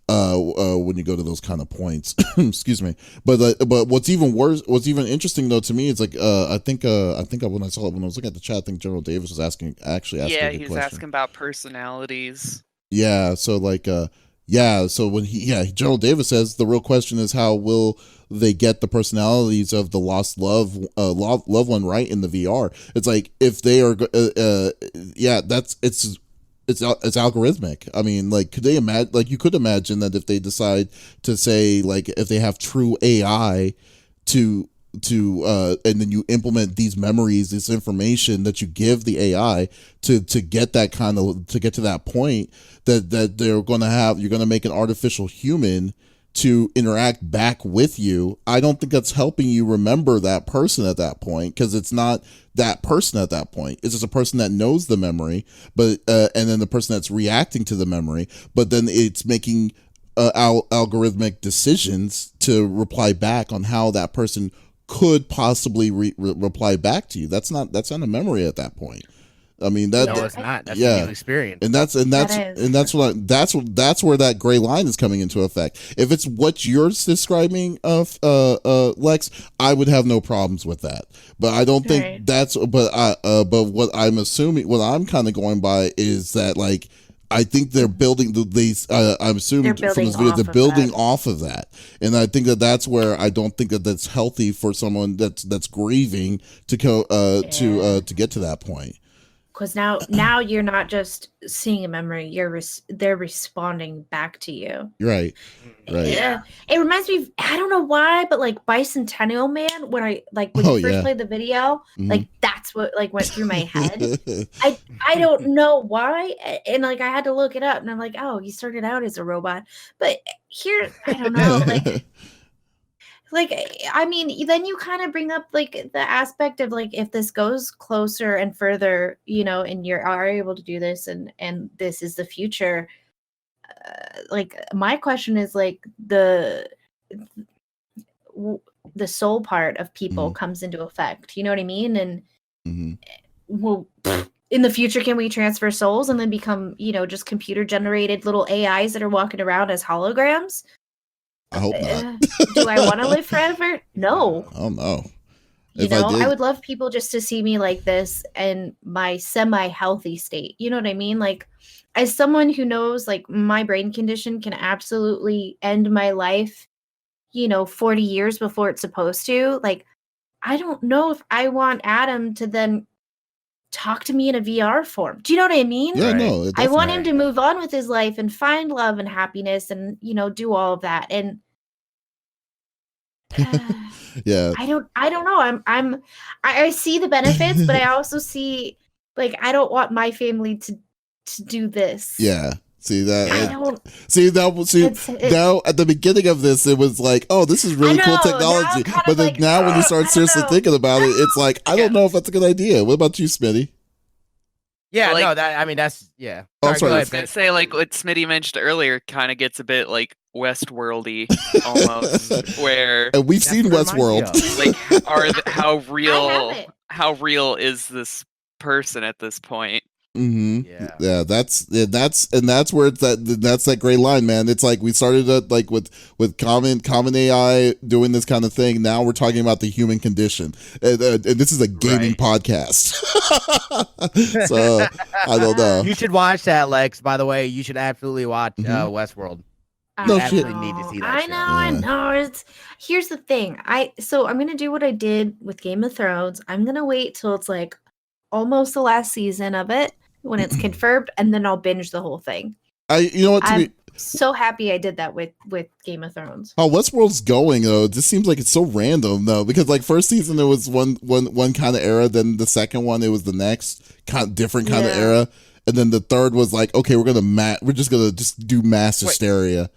When you go to those kind of points, excuse me. But what's even interesting though to me is like, I think when I saw it, when I was looking at the chat, I think General Davis was asking a good he's question. asking about personalities. Yeah. So so when General Davis says the real question is, how will they get the personalities of the lost loved one right in the VR? It's like, if they are, it's algorithmic. I mean, like, could they imagine? Like, you could imagine that if they decide to say, like, if they have true AI to and then you implement these memories, this information that you give the AI to get that to get to that point, that you're going to make an artificial human to interact back with you. I don't think that's helping you remember that person at that point, because it's not that person at that point. It's just a person that knows the memory, but and then the person that's reacting to the memory, but then it's making algorithmic decisions to reply back on how that person could possibly reply back to you. That's not a memory at that point. I mean that. No, it's not. That's a Yeah. new experience. And that's where that gray line is coming into effect. If it's what you're describing of Lex, I would have no problems with that. But I don't think Right. that's. But what I'm assuming, what I'm kind of going by is that like. I think they're building these. I'm assuming They're from this building video, they're off of building that. off of that, and I think that that's where I don't think that that's healthy for someone that's grieving to go to get to that point. Because now you're not just seeing a memory, they're responding back to you. Right. Right. Yeah. It reminds me of, I don't know why, but like Bicentennial Man, when I like when Oh, you first yeah. played the video, Mhm. like that's what like went through my head. I don't know why, and like I had to look it up, and I'm like, oh, he started out as a robot, but here I don't know, like I mean, then you kind of bring up like the aspect of like if this goes closer and further, you know, and you are able to do this, and this is the future. Like my question is like the soul part of people comes into effect. You know what I mean? And well, in the future, can we transfer souls and then become, you know, just computer generated little AIs that are walking around as holograms? I hope not. Do I want to live forever? No. I don't know. You If know, I did, I would love people just to see me like this and my semi-healthy state. You know what I mean? Like, as someone who knows, like, my brain condition can absolutely end my life, you know, 40 years before it's supposed to. Like, I don't know if I want Adam to then talk to me in a VR form. Do you know what I mean? yeah, Right. no. I want him Right. to move on with his life and find love and happiness and, you know, do all of that. And Yeah, I don't know. I see the benefits, but I also see like I don't want my family to do this. yeah. See that? I don't. Now at the beginning of this, it was like, oh, this is really I cool know, now I'm technology. kind of But then like, now, when you start I don't seriously know. thinking about it, it's like, I don't know if that's a good idea. What about you, Smitty? Yeah, Like- no, that I mean that's yeah. Oh, sorry. go I ahead, was gonna Ben. say, like what Smitty mentioned earlier, kind of gets a bit like Westworldy almost, where And we've That's seen what it reminds me Westworld. of. like I how real is this person at this point? Yeah. That's where it's that's that gray line, man. It's like we started like with common AI doing this kind of thing. Now we're talking about the human condition, and this is a gaming podcast. So I don't know. You should watch that, Lex. By the way, you should absolutely watch Mhm. Westworld. No I shit. Absolutely need to see that I show. know, Yeah. I know. It's here's the thing. I'm gonna do what I did with Game of Thrones. I'm gonna wait till it's like almost the last season of it when it's confirmed, and then I'll binge the whole thing. You know what? I'm so happy I did that with Game of Thrones. How Westworld's going though, it just seems like it's so random though, because like first season it was one kind of era, then the second one it was the next different kind of Yeah. era, and then the third was like, okay, we're just gonna do mass hysteria.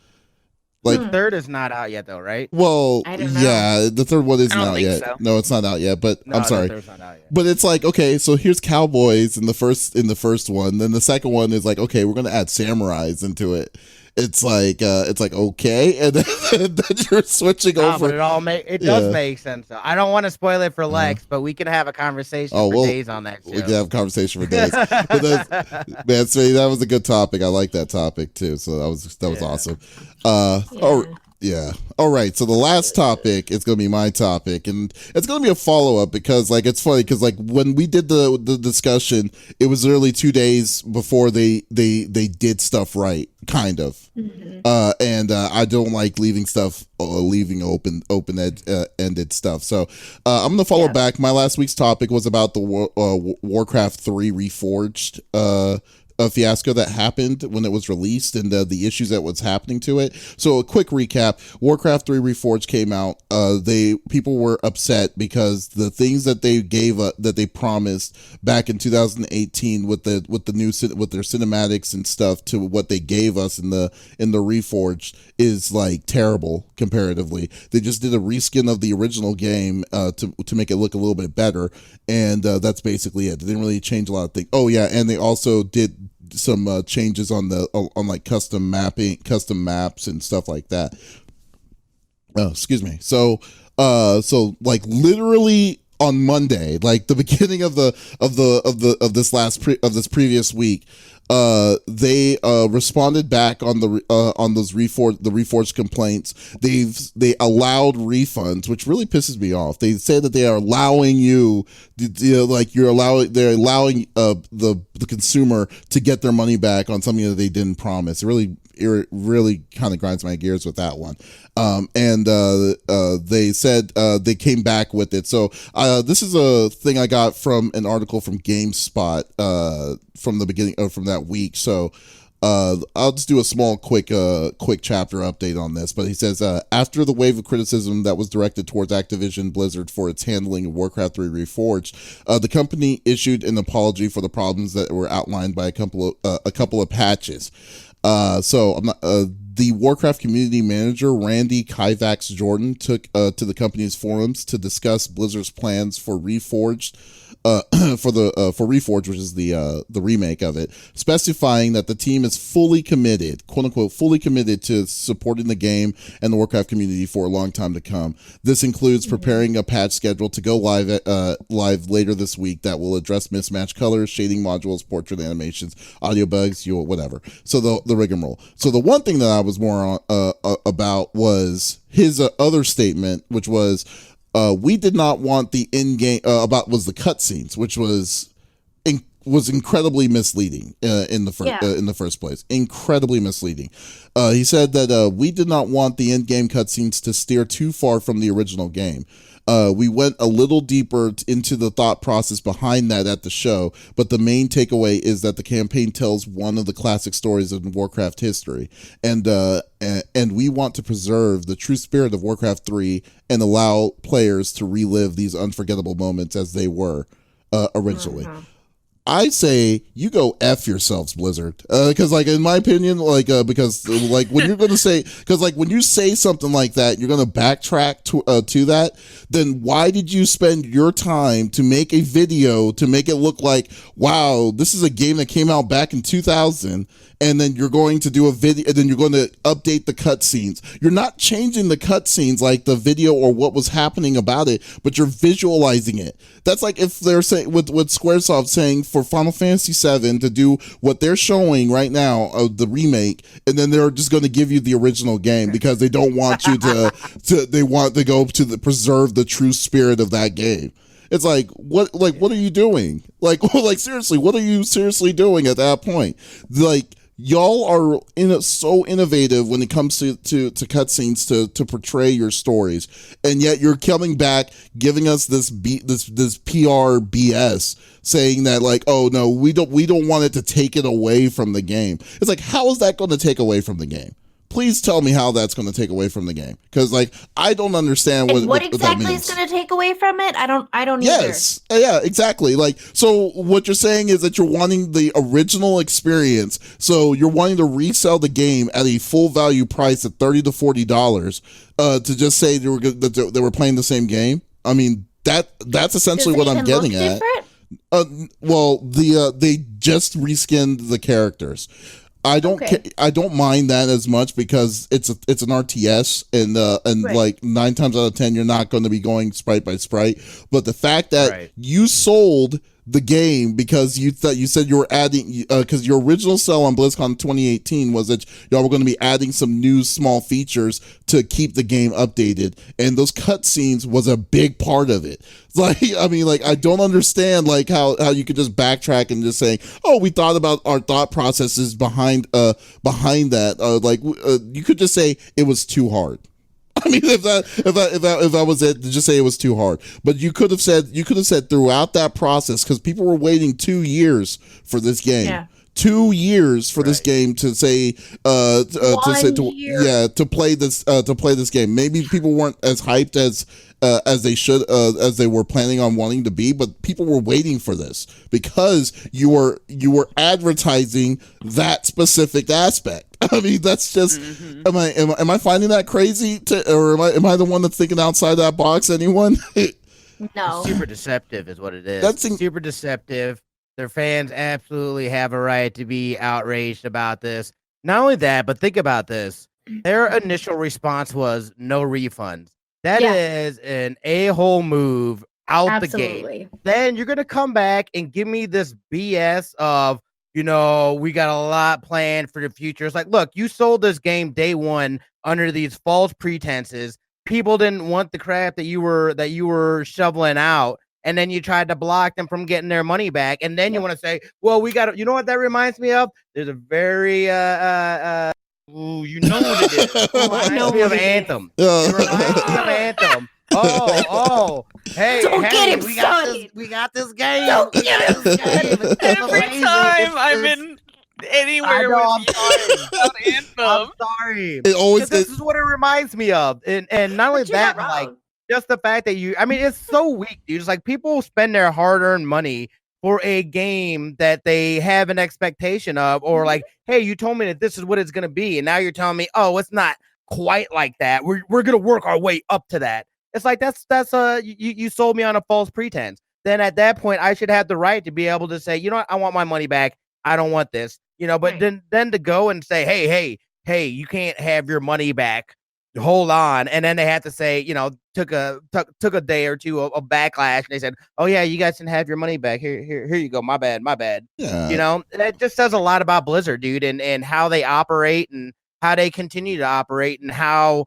Like, Hmm. Third is not out yet, though, right? well, I don't know. yeah, the third one isn't I don't out think yet. so. No, it's not out yet. But No, I'm sorry. The third's not out yet. But it's like, okay, so here's cowboys in the first one. Then the second one is like, okay, we're gonna add samurais into it. It's like okay, and then you're switching No, over. but it does Yeah. make sense though. I don't want to spoil it for Lex, but we can have a conversation Oh, for well, days on that show. We can have a conversation for days. But man, Smitty, that was a good topic. I like that topic too. So that was Yeah. awesome. Yeah. Yeah. All right. So the last topic is going to be my topic, and it's going to be a follow up because, like, it's funny because, like, when we did the discussion, it was literally 2 days before they did stuff right, kind of. Mhm. And I don't like leaving open ended stuff. So I'm going to follow Yeah. back. My last week's topic was about the Warcraft 3 Reforged a fiasco that happened when it was released and the issues that was happening to it. So a quick recap: Warcraft 3 Reforged came out. People were upset because the things that they gave that they promised back in 2018 with their cinematics and stuff to what they gave us in the Reforged is like terrible comparatively. They just did a reskin of the original game to make it look a little bit better, and that's basically it. They didn't really change a lot of things. Oh yeah, and they also did some changes on like custom maps and stuff like that. Oh, excuse me. So like literally on Monday, like the beginning of this previous week, they responded back on those Reforged complaints. They allowed refunds, which really pisses me off. They say that they are allowing you, they're allowing the consumer to get their money back on something that they didn't promise. It really kind of grinds my gears with that one. They said they came back with it. So this is a thing I got from an article from GameSpot from the beginning from that week. So I'll just do a small quick chapter update on this. But he says after the wave of criticism that was directed towards Activision Blizzard for its handling of Warcraft 3 Reforged, the company issued an apology for the problems that were outlined by a couple of patches. The Warcraft community manager, Randy Kyvax Jordan, took to the company's forums to discuss Blizzard's plans for Reforged, for Reforged, which is the remake of it, specifying that the team is fully committed, quote unquote, fully committed to supporting the game and the Warcraft community for a long time to come. This includes preparing a patch schedule to go live later this week that will address mismatched colors, shading modules, portrait animations, audio bugs, whatever. So the rigmarole. So the one thing that I was more about was his other statement, which was, we did not want the in-game was the cutscenes, which was incredibly misleading in the first place. Incredibly misleading. He said that we did not want the in-game cutscenes to steer too far from the original game. We went a little deeper into the thought process behind that at the show, but the main takeaway is that the campaign tells one of the classic stories in Warcraft history, and we want to preserve the true spirit of Warcraft 3 and allow players to relive these unforgettable moments as they were originally. I say you go F yourselves, Blizzard. Because, like, in my opinion, because, like, when you're going to say, because, like, when you say something like that, you're going to backtrack to that, then why did you spend your time to make a video to make it look like, wow, this is a game that came out back in 2000, and then you're going to do a video, and then you're going to update the cutscenes. You're not changing the cutscenes, like the video or what was happening about it, but you're visualizing it. That's like if they're saying, with Squaresoft saying for Final Fantasy VII to do what they're showing right now of the remake, and then they're just going to give you the original game because they don't want you they want to go to preserve the true spirit of that game. It's like, what are you doing? Like seriously, what are you seriously doing at that point? Like, y'all are so innovative when it comes to cutscenes to portray your stories, and yet you're coming back giving us this PR BS, saying that, like, oh no, we don't want it to take it away from the game. It's like, how is that going to take away from the game? Please tell me how that's going to take away from the game, because, like, I don't understand what exactly is going to take away from it. I don't yes either. Yeah, exactly. Like, so what you're saying is that you're wanting the original experience, so you're wanting to resell the game at a full value price at $30 to $40 to just say they were playing the same game. I mean, that's essentially what I'm getting at. Well, they just reskinned the characters. I don't mind that as much because it's an RTS, and right, like 9 times out of 10 you're not going to be going sprite by sprite. But the fact that you sold the game because you said you were adding, because your original sell on BlizzCon 2018 was that y'all were going to be adding some new small features to keep the game updated, and those cutscenes was a big part of it. Like, I mean, like, I don't understand, like, how you could just backtrack and just say, oh, we thought about our thought processes behind that. You could just say it was too hard. I mean, if that was it, to just say it was too hard. But you could have said throughout that process, because people were waiting 2 years for this game. Yeah. 2 years for this game to say to play this game. Maybe people weren't as hyped as they should, as they were planning on wanting to be, but people were waiting for this because you were advertising that specific aspect. I mean, that's just am I finding that crazy or am I the one that's thinking outside that box? Anyone? No. Super deceptive is what it is. Super deceptive. Their fans absolutely have a right to be outraged about this. Not only that, but think about this. Their initial response was no refunds. That is an a-hole move out the gate. Then you're gonna come back and give me this BS of, we got a lot planned for the future. It's like, look, you sold this game day one under these false pretenses. People didn't want the crap that you were shoveling out, and then you tried to block them from getting their money back. And then you want to say, well, we got to, you know what that reminds me of? There's a very you know what it is. I know of Anthem. It reminds me of Anthem. Hey, get him we got this game. Don't get him started. Every time I'm in anywhere with you about Anthem. I'm sorry. This is what it reminds me of. And not only that, like, just the fact that it's so weak, dude. It's like people spend their hard-earned money for a game that they have an expectation of, or like, hey, you told me that this is what it's gonna be, and now you're telling me, oh, it's not quite like that. We're gonna work our way up to that. It's like that's you sold me on a false pretense. Then at that point, I should have the right to be able to say, you know what, I want my money back. I don't want this. But then to go and say, hey, you can't have your money back. Hold on. And then they had to say, took a day or two of backlash, and they said, oh yeah, you guys can have your money back. Here you go. My bad. Yeah. That just says a lot about Blizzard, dude, and how they operate and how they continue to operate and how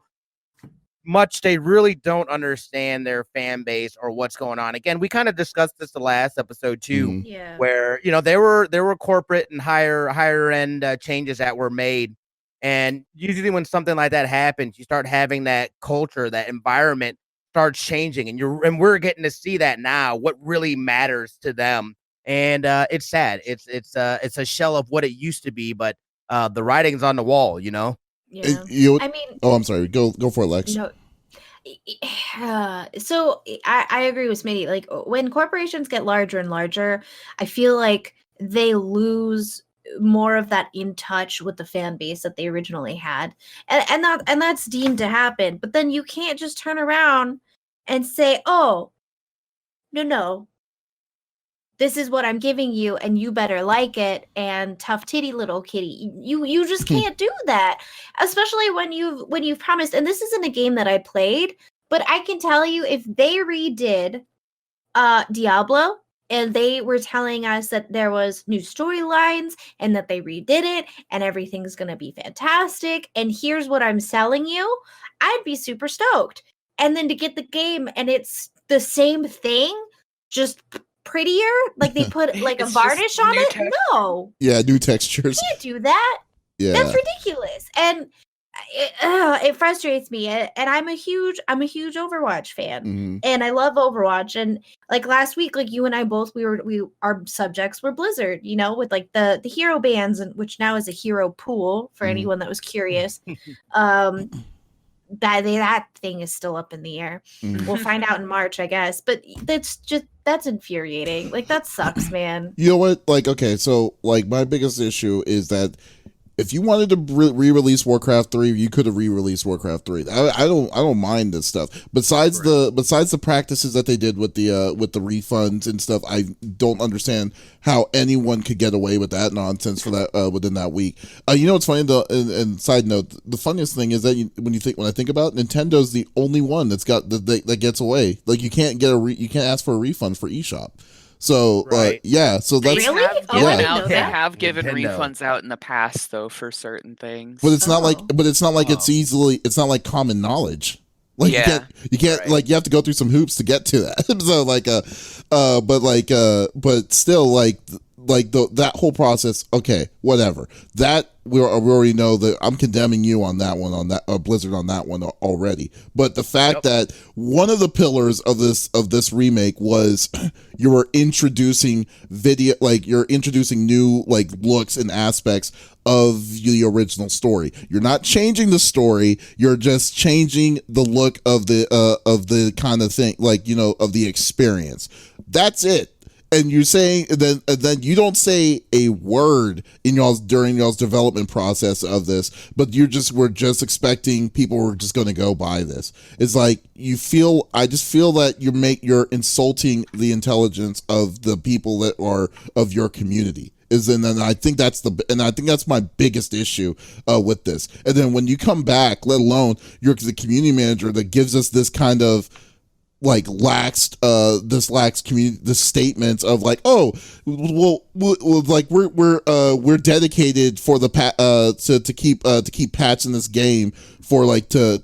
much they really don't understand their fan base or what's going on. Again, we kind of discussed this the last episode too, where there were corporate and higher end changes that were made, and usually when something like that happens, you start having that culture, that environment starts changing, and we're getting to see that now. What really matters to them, and it's sad. It's a shell of what it used to be, but the writing's on the wall. Yeah. I'm sorry. Go for it, Lex. No. So I agree with Smitty. Like, when corporations get larger and larger, I feel like they lose more of that in touch with the fan base that they originally had, and that's deemed to happen. But then you can't just turn around and say, oh, no, this is what I'm giving you, and you better like it, and tough titty little kitty. You just can't do that, especially when you've promised. And this isn't a game that I played, but I can tell you, if they redid Diablo, and they were telling us that there was new storylines and that they redid it and everything's going to be fantastic, and here's what I'm selling you, I'd be super stoked. And then to get the game and it's the same thing, just prettier, like they put like a varnish on it. No, new textures. You can't do that. That's ridiculous, and it frustrates me. And I'm a huge Overwatch fan, and I love Overwatch. And like last week, like you and I both, our subjects were Blizzard, with like the hero bands, and which now is a hero pool for anyone that was curious. That thing is still up in the air. We'll find out in March, I guess. But that's infuriating. Like, that sucks, man. You know what? Like, okay, so like my biggest issue is that if you wanted to re-release Warcraft 3, you could have re-released Warcraft 3. I don't mind this stuff. Besides the practices that they did with the refunds and stuff, I don't understand how anyone could get away with that nonsense for that within that week. What's funny though, and side note, the funniest thing is that when I think about it, Nintendo's the only one that's got that gets away. Like, you can't ask for a refund for eShop. So so that's really? They have given refunds out in the past though for certain things. But it's not like it's not like common knowledge. Like, you can't right. Like, you have to go through some hoops to get to that. So but still, like that whole process. Okay, whatever. That we already know that I'm condemning you on that one, on that Blizzard on that one already. But the fact that one of the pillars of this remake was you were introducing you're introducing new like looks and aspects of the original story. You're not changing the story. You're just changing the look of the kind of thing, like, of the experience. That's it. And you're saying then you don't say a word during y'all's development process of this, but we're just expecting people were just going to go buy this. It's like I just feel that you're insulting the intelligence of the people that are of your community. And I think that's my biggest issue with this. And then when you come back, let alone you're the community manager that gives us this kind of like lacks community the statements of like, oh well, like we're dedicated for the to keep patching this game for like to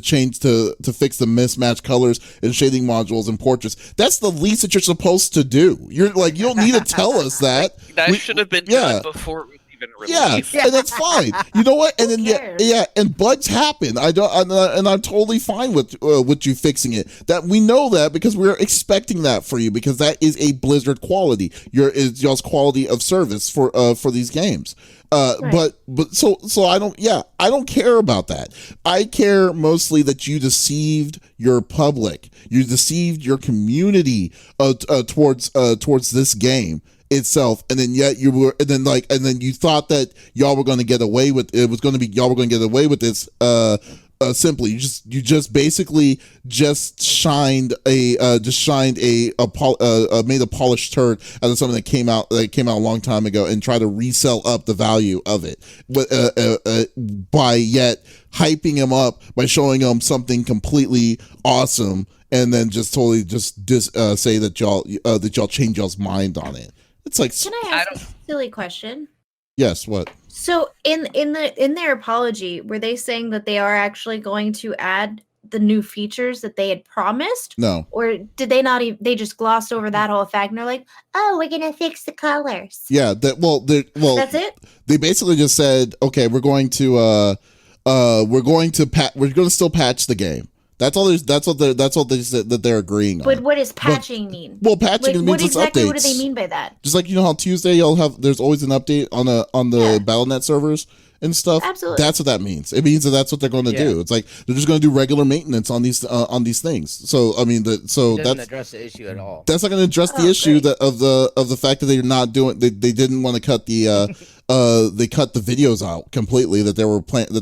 change to fix the mismatched colors and shading modules and portraits. That's the least that you're supposed to do. You're like, you don't need to tell us that. That should have been done before we even released. Yeah, and that's fine. You know what? And then and bugs happen. I'm totally fine with you fixing it. That we know that because we're expecting that for you, because that is a Blizzard quality. Is y'all's quality of service for these games. Right. But so I don't care about that. I care mostly that you deceived your public. You deceived your community towards this game itself, and then you thought that y'all were going to get away with it was going to be y'all were going to get away with this simply. You just basically shined a made a polished turd out of something that came out a long time ago and try to resell up the value of it, but by yet hyping him up by showing him something completely awesome, and then just totally say that y'all change y'all's mind on it. It's like, can I ask a silly question? Yes, what? So in their apology, were they saying that they are actually going to add the new features that they had promised? No. Or did they not even, they just glossed over that whole fact and they're like, oh, we're going to fix the colors. Yeah, that's it? They basically just said, okay, we're going to still patch the game. That's all. That's what they said that they're agreeing on. But what does patching mean? Well, patching means what exactly? Updates. What do they mean by that? Just like, you know how Tuesday there's always an update on the Battle.net servers and stuff. Absolutely. That's what that means. It means that's what they're going to do. It's like they're just going to do regular maintenance on these things. So I mean, it doesn't address the issue at all. That's not going to address the issue of the fact that they're not doing. They didn't want to cut the they cut the videos out completely that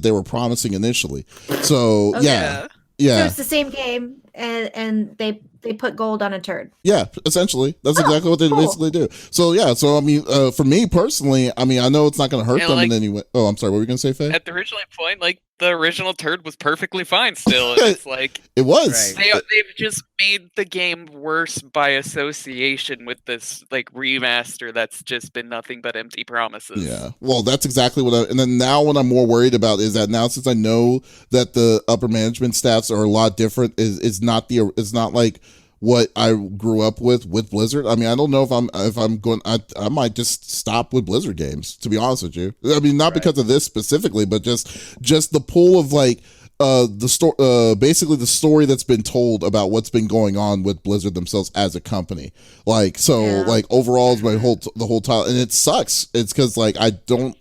they were promising initially. So yeah. So it's the same game, and they put gold on a turd. Yeah, essentially, that's exactly what they basically do. So yeah, I mean, for me personally, I mean, I know it's not going to hurt them in any way. Oh, I'm sorry, what were you going to say, Faye? At the original point, like the original turd was perfectly fine. Still, it's like it was. Right. They've just made the game worse by association with this like remaster that's just been nothing but empty promises. Yeah, well, that's exactly what. And then now, what I'm more worried about is that now, since I know that the upper management staffs are a lot different, it's not like what I grew up with Blizzard. I mean, I don't know if I'm going. I might just stop with Blizzard games, to be honest with you. I mean, not because of this specifically, but just the pool of like basically the story that's been told about what's been going on with Blizzard themselves as a company. Like, like overall is the whole title, and it sucks. It's because like I don't.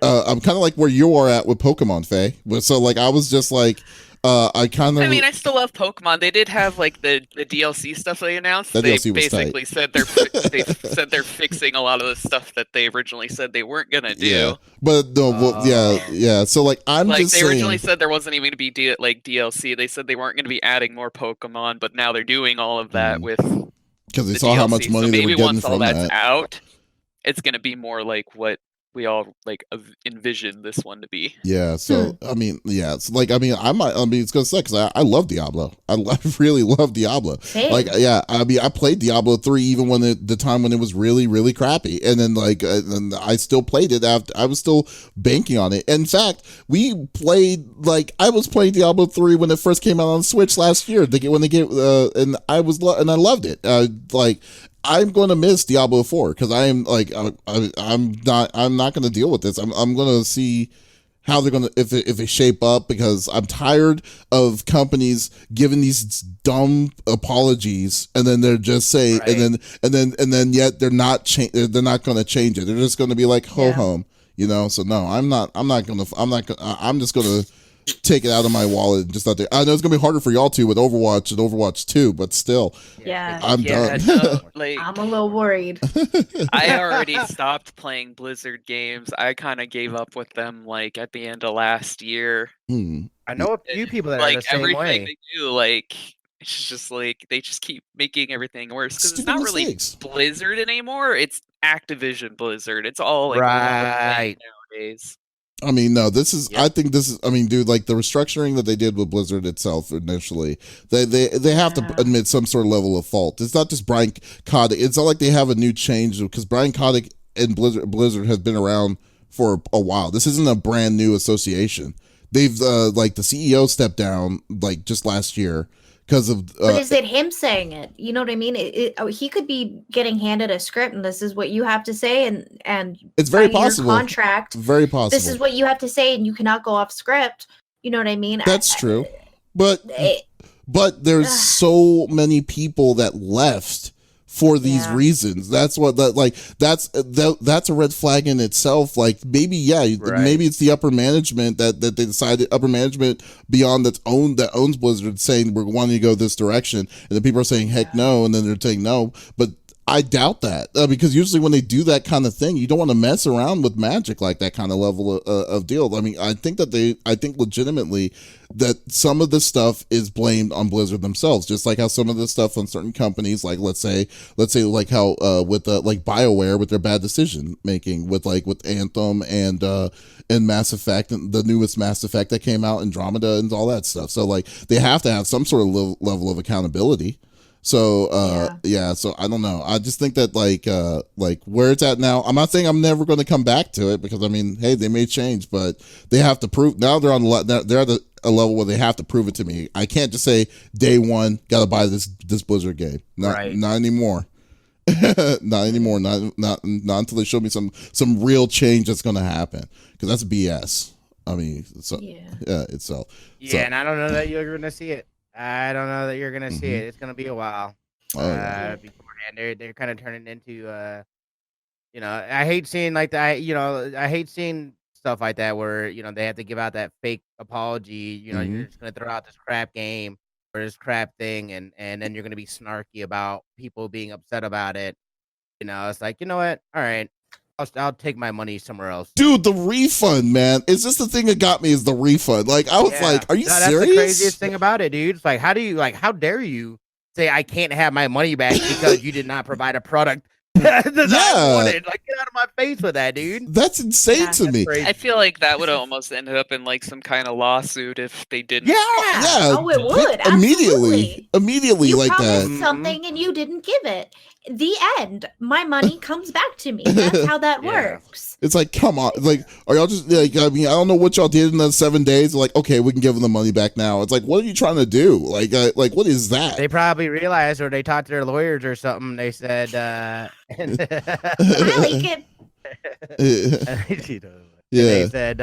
I'm kind of like where you are at with Pokemon, Faye. So like I was just like. I mean, I still love Pokemon. They did have like the DLC stuff they announced. That they DLC was basically said they're fixing a lot of the stuff that they originally said they weren't gonna do. Yeah, but no, yeah. So like they originally said there wasn't even gonna be DLC. They said they weren't gonna be adding more Pokemon, but now they're doing all of that with because they saw DLC. How much money they were getting from that. Maybe once all that's out, it's gonna be more like what we all like envision this one to be. Yeah, so I mean, yeah, it's like it's gonna suck because I love Diablo. I really love Diablo. Hey. Like, yeah, I mean, I played Diablo 3 even when the time when it was really, really crappy, and then like, and I still played it after. I was still banking on it. In fact, I was playing Diablo 3 when it first came out on Switch last year. And I loved it. Like. I'm going to miss Diablo 4 because I am like I'm not going to deal with this. I'm going to see how they're going to if they shape up, because I'm tired of companies giving these dumb apologies and then they're just saying and then yet they're not going to change it. They're just going to be like ho hum, you know. So no, I'm just going to take it out of my wallet and just not there. I know it's gonna be harder for y'all too with Overwatch and Overwatch 2, but still, I'm done. No, like, I'm a little worried. I already stopped playing Blizzard games. I kind of gave up with them like at the end of last year. I know a few people that like are the same everything way. they do, like it's just like they just keep making everything worse because it's not really Blizzard anymore. It's Activision Blizzard. It's all like right nowadays. I mean, no, this is. Yep. I think this is. I mean, dude, like the restructuring that they did with Blizzard itself initially, they have to admit some sort of level of fault. It's not just Brian Kotick. It's not like they have a new change because Brian Kotick and Blizzard has been around for a while. This isn't a brand new association. They've like the CEO stepped down like just last year. Of, but is it him saying it? You know what I mean? He could be getting handed a script, and this is what you have to say, and it's very possible. Contract, very possible. This is what you have to say, and you cannot go off script. You know what I mean? That's true, but there's so many people that left for these reasons. That's what that's a red flag in itself. Like maybe maybe it's the upper management that they decided, upper management beyond that owns Blizzard, saying we're wanting to go this direction, and then people are saying heck no, and then they're saying no. But I doubt that because usually when they do that kind of thing, you don't want to mess around with Magic like that kind of level of deal. I mean, I think legitimately that some of the stuff is blamed on Blizzard themselves, just like how some of the stuff on certain companies, like let's say like how with like BioWare with their bad decision making with Anthem and Mass Effect, and the newest Mass Effect that came out, Andromeda and all that stuff. So like they have to have some sort of level of accountability. So so I don't know. I just think that like where it's at now, I'm not saying I'm never going to come back to it, because I mean, hey, they may change, but they have to prove. Now they're at a level where they have to prove it to me. I can't just say day one got to buy this Blizzard game. Not anymore. Not anymore. Not until they show me some real change that's going to happen, because that's BS. I mean, and I don't know that you're going to see it. I don't know that you're gonna see it. It's gonna be a while beforehand. They're kind of turning into I hate seeing like that. I hate seeing stuff like that where they have to give out that fake apology. You're just gonna throw out this crap game or this crap thing, and then you're gonna be snarky about people being upset about it. It's like, you know what? All right. I'll take my money somewhere else. Dude, the refund, man. Is this the thing that got me? Is the refund? Like, I was like, are you serious? That's the craziest thing about it, dude. It's like, how dare you say I can't have my money back because you did not provide a product that I wanted? Like, get out of my face with that, dude. That's insane to me. Crazy. I feel like that would have almost ended up in like some kind of lawsuit if they didn't. Yeah. Oh, it would. Immediately you like that. You promised something and you didn't give it. The end. My money comes back to me. That's how that works. It's like, come on. Like, are y'all just like, I mean, I don't know what y'all did in the 7 days. Like, okay, we can give them the money back now. It's like, what are you trying to do? Like what is that? They probably realized, or they talked to their lawyers or something. They said, I like it. They said,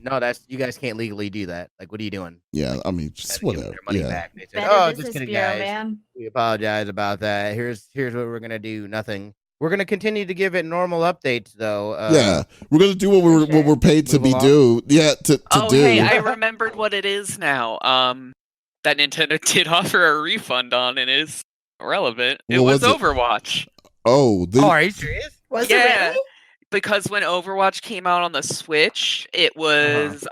no, that's, you guys can't legally do that. Like, what are you doing? Yeah, I mean, just whatever. Money back. They said, just kidding, guys. Man. We apologize about that. Here's what we're gonna do. Nothing. We're gonna continue to give it normal updates, though. We're gonna do what we're paid to be do. Yeah, to do. Hey, I remembered what it is now. That Nintendo did offer a refund on, and is relevant. It was Overwatch. Oh, are you serious? Was it really? Because when Overwatch came out on the Switch, it was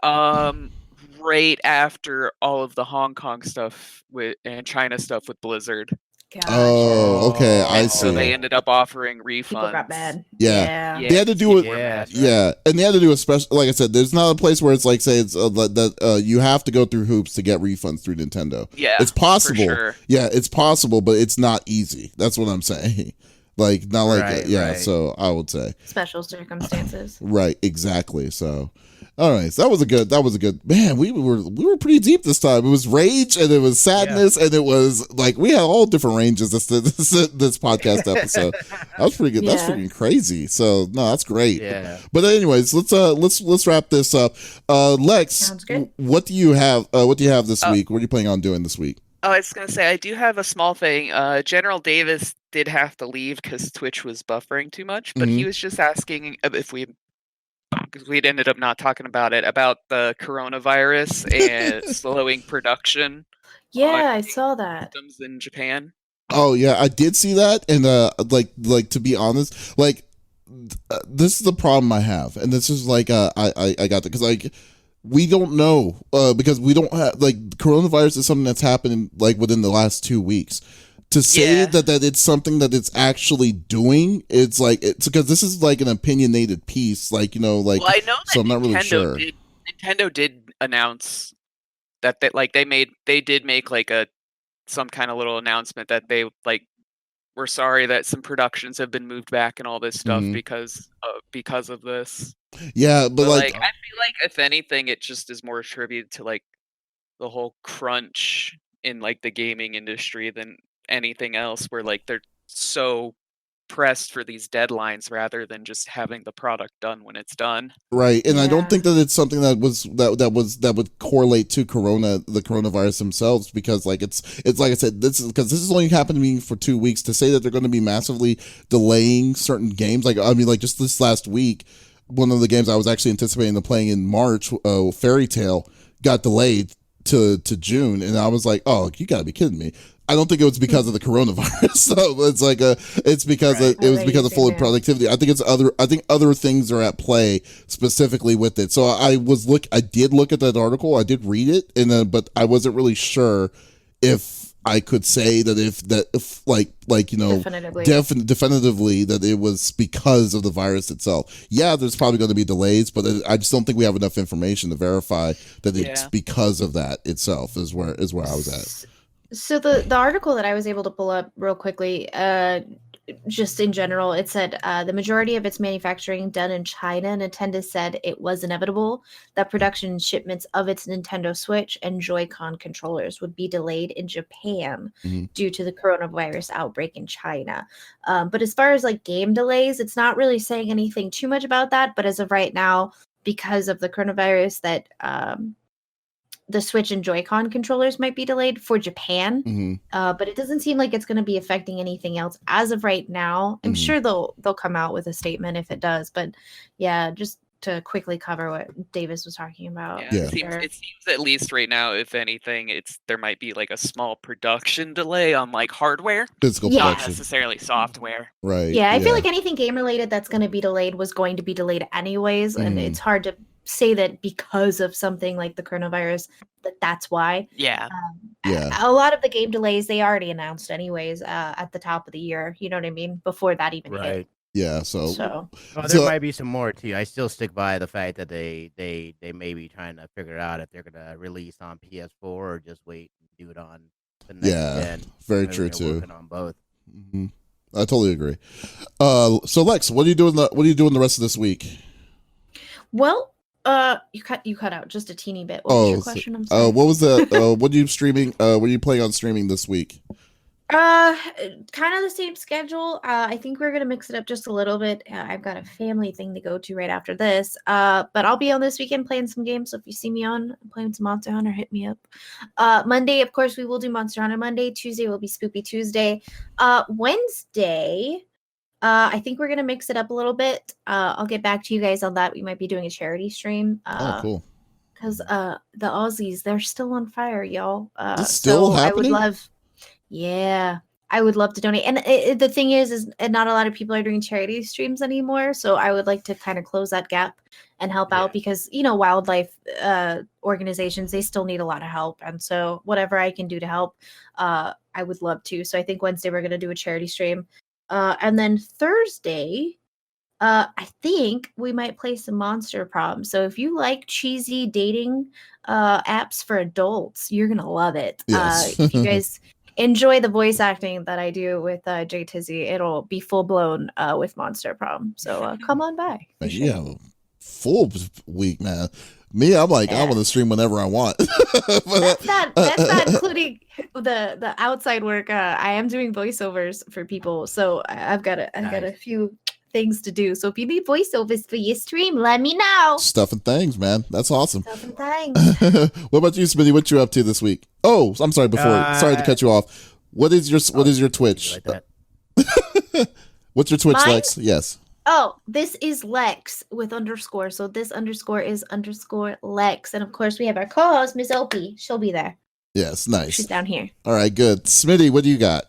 right after all of the Hong Kong stuff and China stuff with Blizzard. Gotcha. Oh, okay, I see. So they ended up offering refunds. People got mad. Yeah. They had to do it. And they had to do a special. Like I said, there's not a place where it's like, say, it's that you have to go through hoops to get refunds through Nintendo. Yeah, it's possible. For sure. Yeah, it's possible, but it's not easy. That's what I'm saying. Like, not like right. So I would say special circumstances. Right, exactly. So, all right. So that was a good man. We were pretty deep this time. It was rage, and it was sadness, and it was like we had all different ranges this podcast episode. That was pretty good. Yeah. That's freaking crazy. So no, that's great. Yeah. But anyways, let's wrap this up. Lex, sounds good. What do you have? What do you have this week? What are you planning on doing this week? Oh, I was going to say, I do have a small thing. General Davis did have to leave because Twitch was buffering too much, but he was just asking if because we'd ended up not talking about it, about the coronavirus and slowing production. Yeah, I saw that. Systems in Japan. Oh, yeah, I did see that. And like to be honest, like this is the problem I have. And this is like, I got that because like, we don't know because we don't have like coronavirus is something that's happening like within the last 2 weeks. to say that it's something that it's actually doing, it's like it's because this is like an opinionated piece, like well, I know so I'm not really sure. Nintendo did announce that they did make like some kind of little announcement that they like we're sorry that some productions have been moved back and all this stuff because of this. Yeah, but like I feel like if anything, it just is more attributed to like the whole crunch in like the gaming industry than anything else, where like they're so pressed for these deadlines rather than just having the product done when it's done. Right, and I don't think that it's something that would correlate to the coronavirus themselves, because like it's like I said, this is only happened to me for 2 weeks. To say that they're going to be massively delaying certain games, like I mean, like just this last week, one of the games I was actually anticipating to playing in March, Fairy Tale, got delayed to June, and I was like, oh, you got to be kidding me. I don't think it was because of the coronavirus. So it's like it's because it was because of full productivity. I think other things are at play specifically with it. So I did look at that article. I did read it, and but I wasn't really sure if I could say that if definitively that it was because of the virus itself. Yeah, there's probably going to be delays, but I just don't think we have enough information to verify that it's because of that itself. Is where I was at. So the article that I was able to pull up real quickly, just in general, it said the majority of its manufacturing done in China. Nintendo said it was inevitable that production shipments of its Nintendo Switch and Joy-Con controllers would be delayed in Japan due to the coronavirus outbreak in China. But as far as like game delays, it's not really saying anything too much about that. But as of right now, because of the coronavirus, that the Switch and Joy-Con controllers might be delayed for Japan, but it doesn't seem like it's going to be affecting anything else as of right now. I'm sure they'll come out with a statement if it does, but yeah, just to quickly cover what Davis was talking about. It seems at least right now, if anything, there might be like a small production delay on like hardware, physical not production, necessarily software. Right. Yeah, I feel like anything game related that's going to be delayed was going to be delayed anyways, and it's hard to say that because of something like the coronavirus that's why. A lot of the game delays they already announced anyways at the top of the year, you know what I mean, before that even hit. Yeah, so there might be some more too. I still stick by the fact that they may be trying to figure out if they're gonna release on PS4 or just wait and do it on the next gen. Very true too. Working on both. I totally agree. So Lex, what are you doing the rest of this week? Well, you cut out just a teeny bit. What was your question? I'm sorry. What was that? What are you streaming? What are you playing on streaming this week? Kind of the same schedule. I think we're gonna mix it up just a little bit. I've got a family thing to go to right after this. But I'll be on this weekend playing some games. So if you see me on playing some Monster Hunter, hit me up. Monday, of course, we will do Monster Hunter Monday. Tuesday will be Spoopy Tuesday. Wednesday, I think we're gonna mix it up a little bit. I'll get back to you guys on that. We might be doing a charity stream. Cool. Because the Aussies, they're still on fire, y'all. It's still happening? I would love to donate. And the thing is not a lot of people are doing charity streams anymore. So I would like to kind of close that gap and help out because, wildlife organizations, they still need a lot of help. And so whatever I can do to help, I would love to. So I think Wednesday we're going to do a charity stream. And then Thursday, I think we might play some Monster Prom. So if you like cheesy dating apps for adults, you're going to love it. Yes. If you guys enjoy the voice acting that I do with Jay Tizzy, it'll be full blown with Monster Prom. So come on by. Yeah, full week, man. Me, I'm like, I want to stream whenever I want. That's not including the outside work. I am doing voiceovers for people, so I've got a few things to do. So if you need voiceovers for your stream, let me know. Stuff and things, man. That's awesome. Stuff and things. What about you, Smitty? What you up to this week? Oh, I'm sorry. Sorry to cut you off. What is your Twitch? Like What's your Twitch, Mine? Lex? Yes. Oh, this is Lex with underscore. So this underscore is underscore Lex. And of course, we have our co-host, Miss Opie. She'll be there. Yes, nice. She's down here. All right, good. Smitty, what do you got?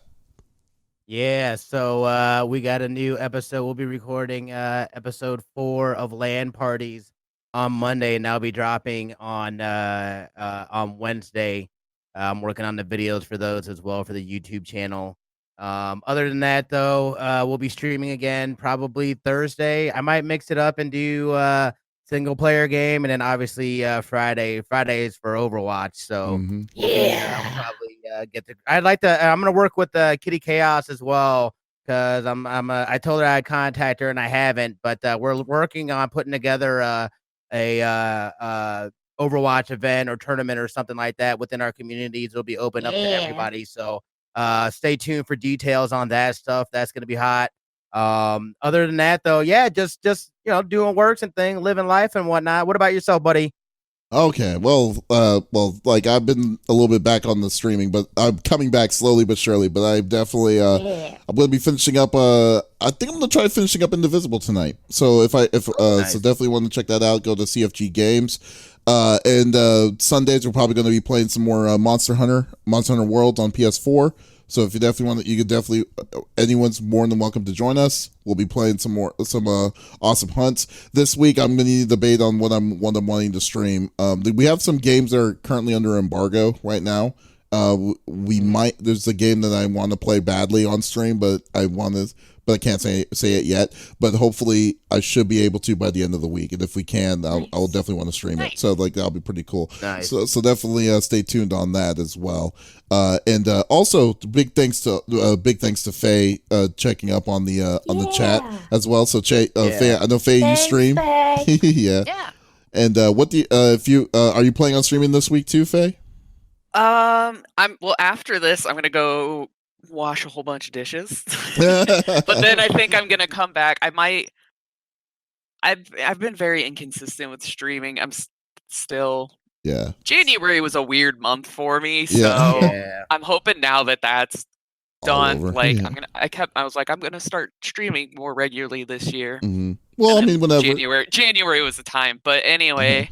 Yeah, so we got a new episode. We'll be recording episode 4 of LAN Parties on Monday, and that'll be dropping on Wednesday. I'm working on the videos for those as well for the YouTube channel. Other than that, though, we'll be streaming again probably Thursday. I might mix it up and do single player game, and then obviously Friday is for Overwatch. So I'll probably get to. I'd like to. I'm gonna work with Kitty Chaos as well because I told her I'd contact her and I haven't, but we're working on putting together a Overwatch event or tournament or something like that within our communities. It'll be open up to everybody. So stay tuned for details on that stuff. That's gonna be hot. Other than that, though, yeah, just doing works and things, living life and whatnot. What about yourself, buddy? Okay, well, like I've been a little bit back on the streaming, but I'm coming back slowly but surely. But I definitely, I'm gonna be finishing up. I think I'm gonna try finishing up Indivisible tonight. So nice. So definitely want to check that out. Go to CFG Games. And Sundays we're probably going to be playing some more Monster Hunter World on PS4. So if you definitely want to, you could definitely, anyone's more than welcome to join us. We'll be playing some awesome hunts this week. I'm going to need a debate on what I'm wanting to stream. We have some games that are currently under embargo right now. There's a game that I want to play badly on stream, but I can't say it yet. But hopefully I should be able to by the end of the week. And if we can, I'll definitely want to stream it. So that'll be pretty cool. Nice. So definitely stay tuned on that as well. And also big thanks to Faye checking up on the chat as well. So Faye, I know Faye, you stream. Yeah. And are you planning on streaming this week too, Faye? After this, I'm gonna go wash a whole bunch of dishes. But then I think I'm gonna come back. I've been very inconsistent with streaming. I'm still. Yeah. January was a weird month for me, so I'm hoping now that that's done. Like I was like, I'm gonna start streaming more regularly this year. Mm-hmm. Well, I mean, whenever January was the time. But anyway,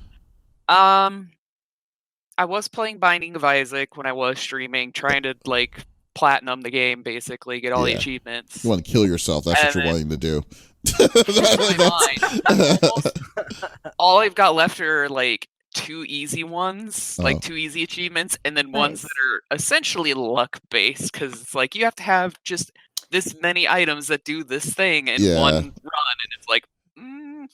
I was playing Binding of Isaac when I was streaming, trying to like platinum the game, basically get all the achievements. You want to kill yourself? That's what you're wanting to do. All I've got left are like 2 easy ones, like 2 easy achievements, and then ones that are essentially luck based, because it's like you have to have just this many items that do this thing in one run, and it's like,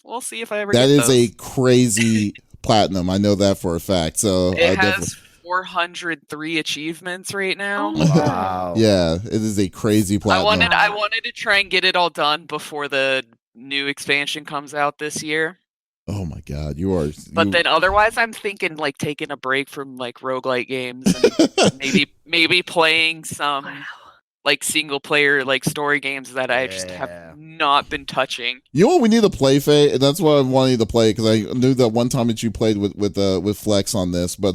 we'll see if I ever. That is a crazy platinum. I know that for a fact. So it has 403 achievements right now. Wow. Yeah, it is a crazy platinum. I wanted to try and get it all done before the new expansion comes out this year. Oh my god, But then otherwise I'm thinking like taking a break from like roguelike games and maybe playing some like single player like story games that I just have not been touching. You know what we need to play, Faye? And that's what I wanted to play, because I knew that one time that you played with Flex on this, but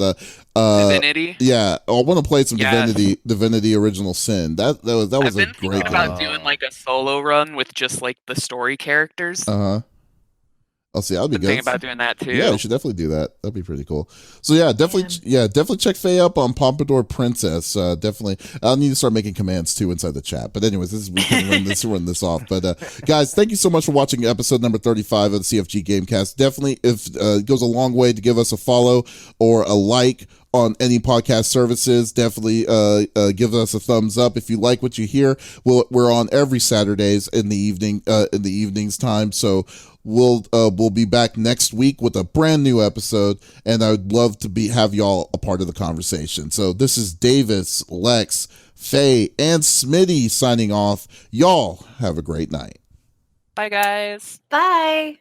Divinity. Yeah, I want to play some Divinity Original Sin. That was I've a been great thinking about doing like a solo run with just like the story characters. I'll see. I'll be good. Thinking about doing that too. Yeah, we should definitely do that. That'd be pretty cool. So definitely check Faye up on Pompadour Princess. Definitely, I'll need to start making commands too inside the chat. But anyways, we can run this off. But guys, thank you so much for watching episode number 35 of the CFG Gamecast. Definitely, if it goes a long way to give us a follow or a like on any podcast services. Definitely give us a thumbs up if you like what you hear. We're on every Saturdays in the evenings time. So we'll be back next week with a brand new episode, and I would love to have y'all a part of the conversation. So this is Davis, Lex, Faye, and Smitty signing off. Y'all have a great night. Bye, guys. Bye.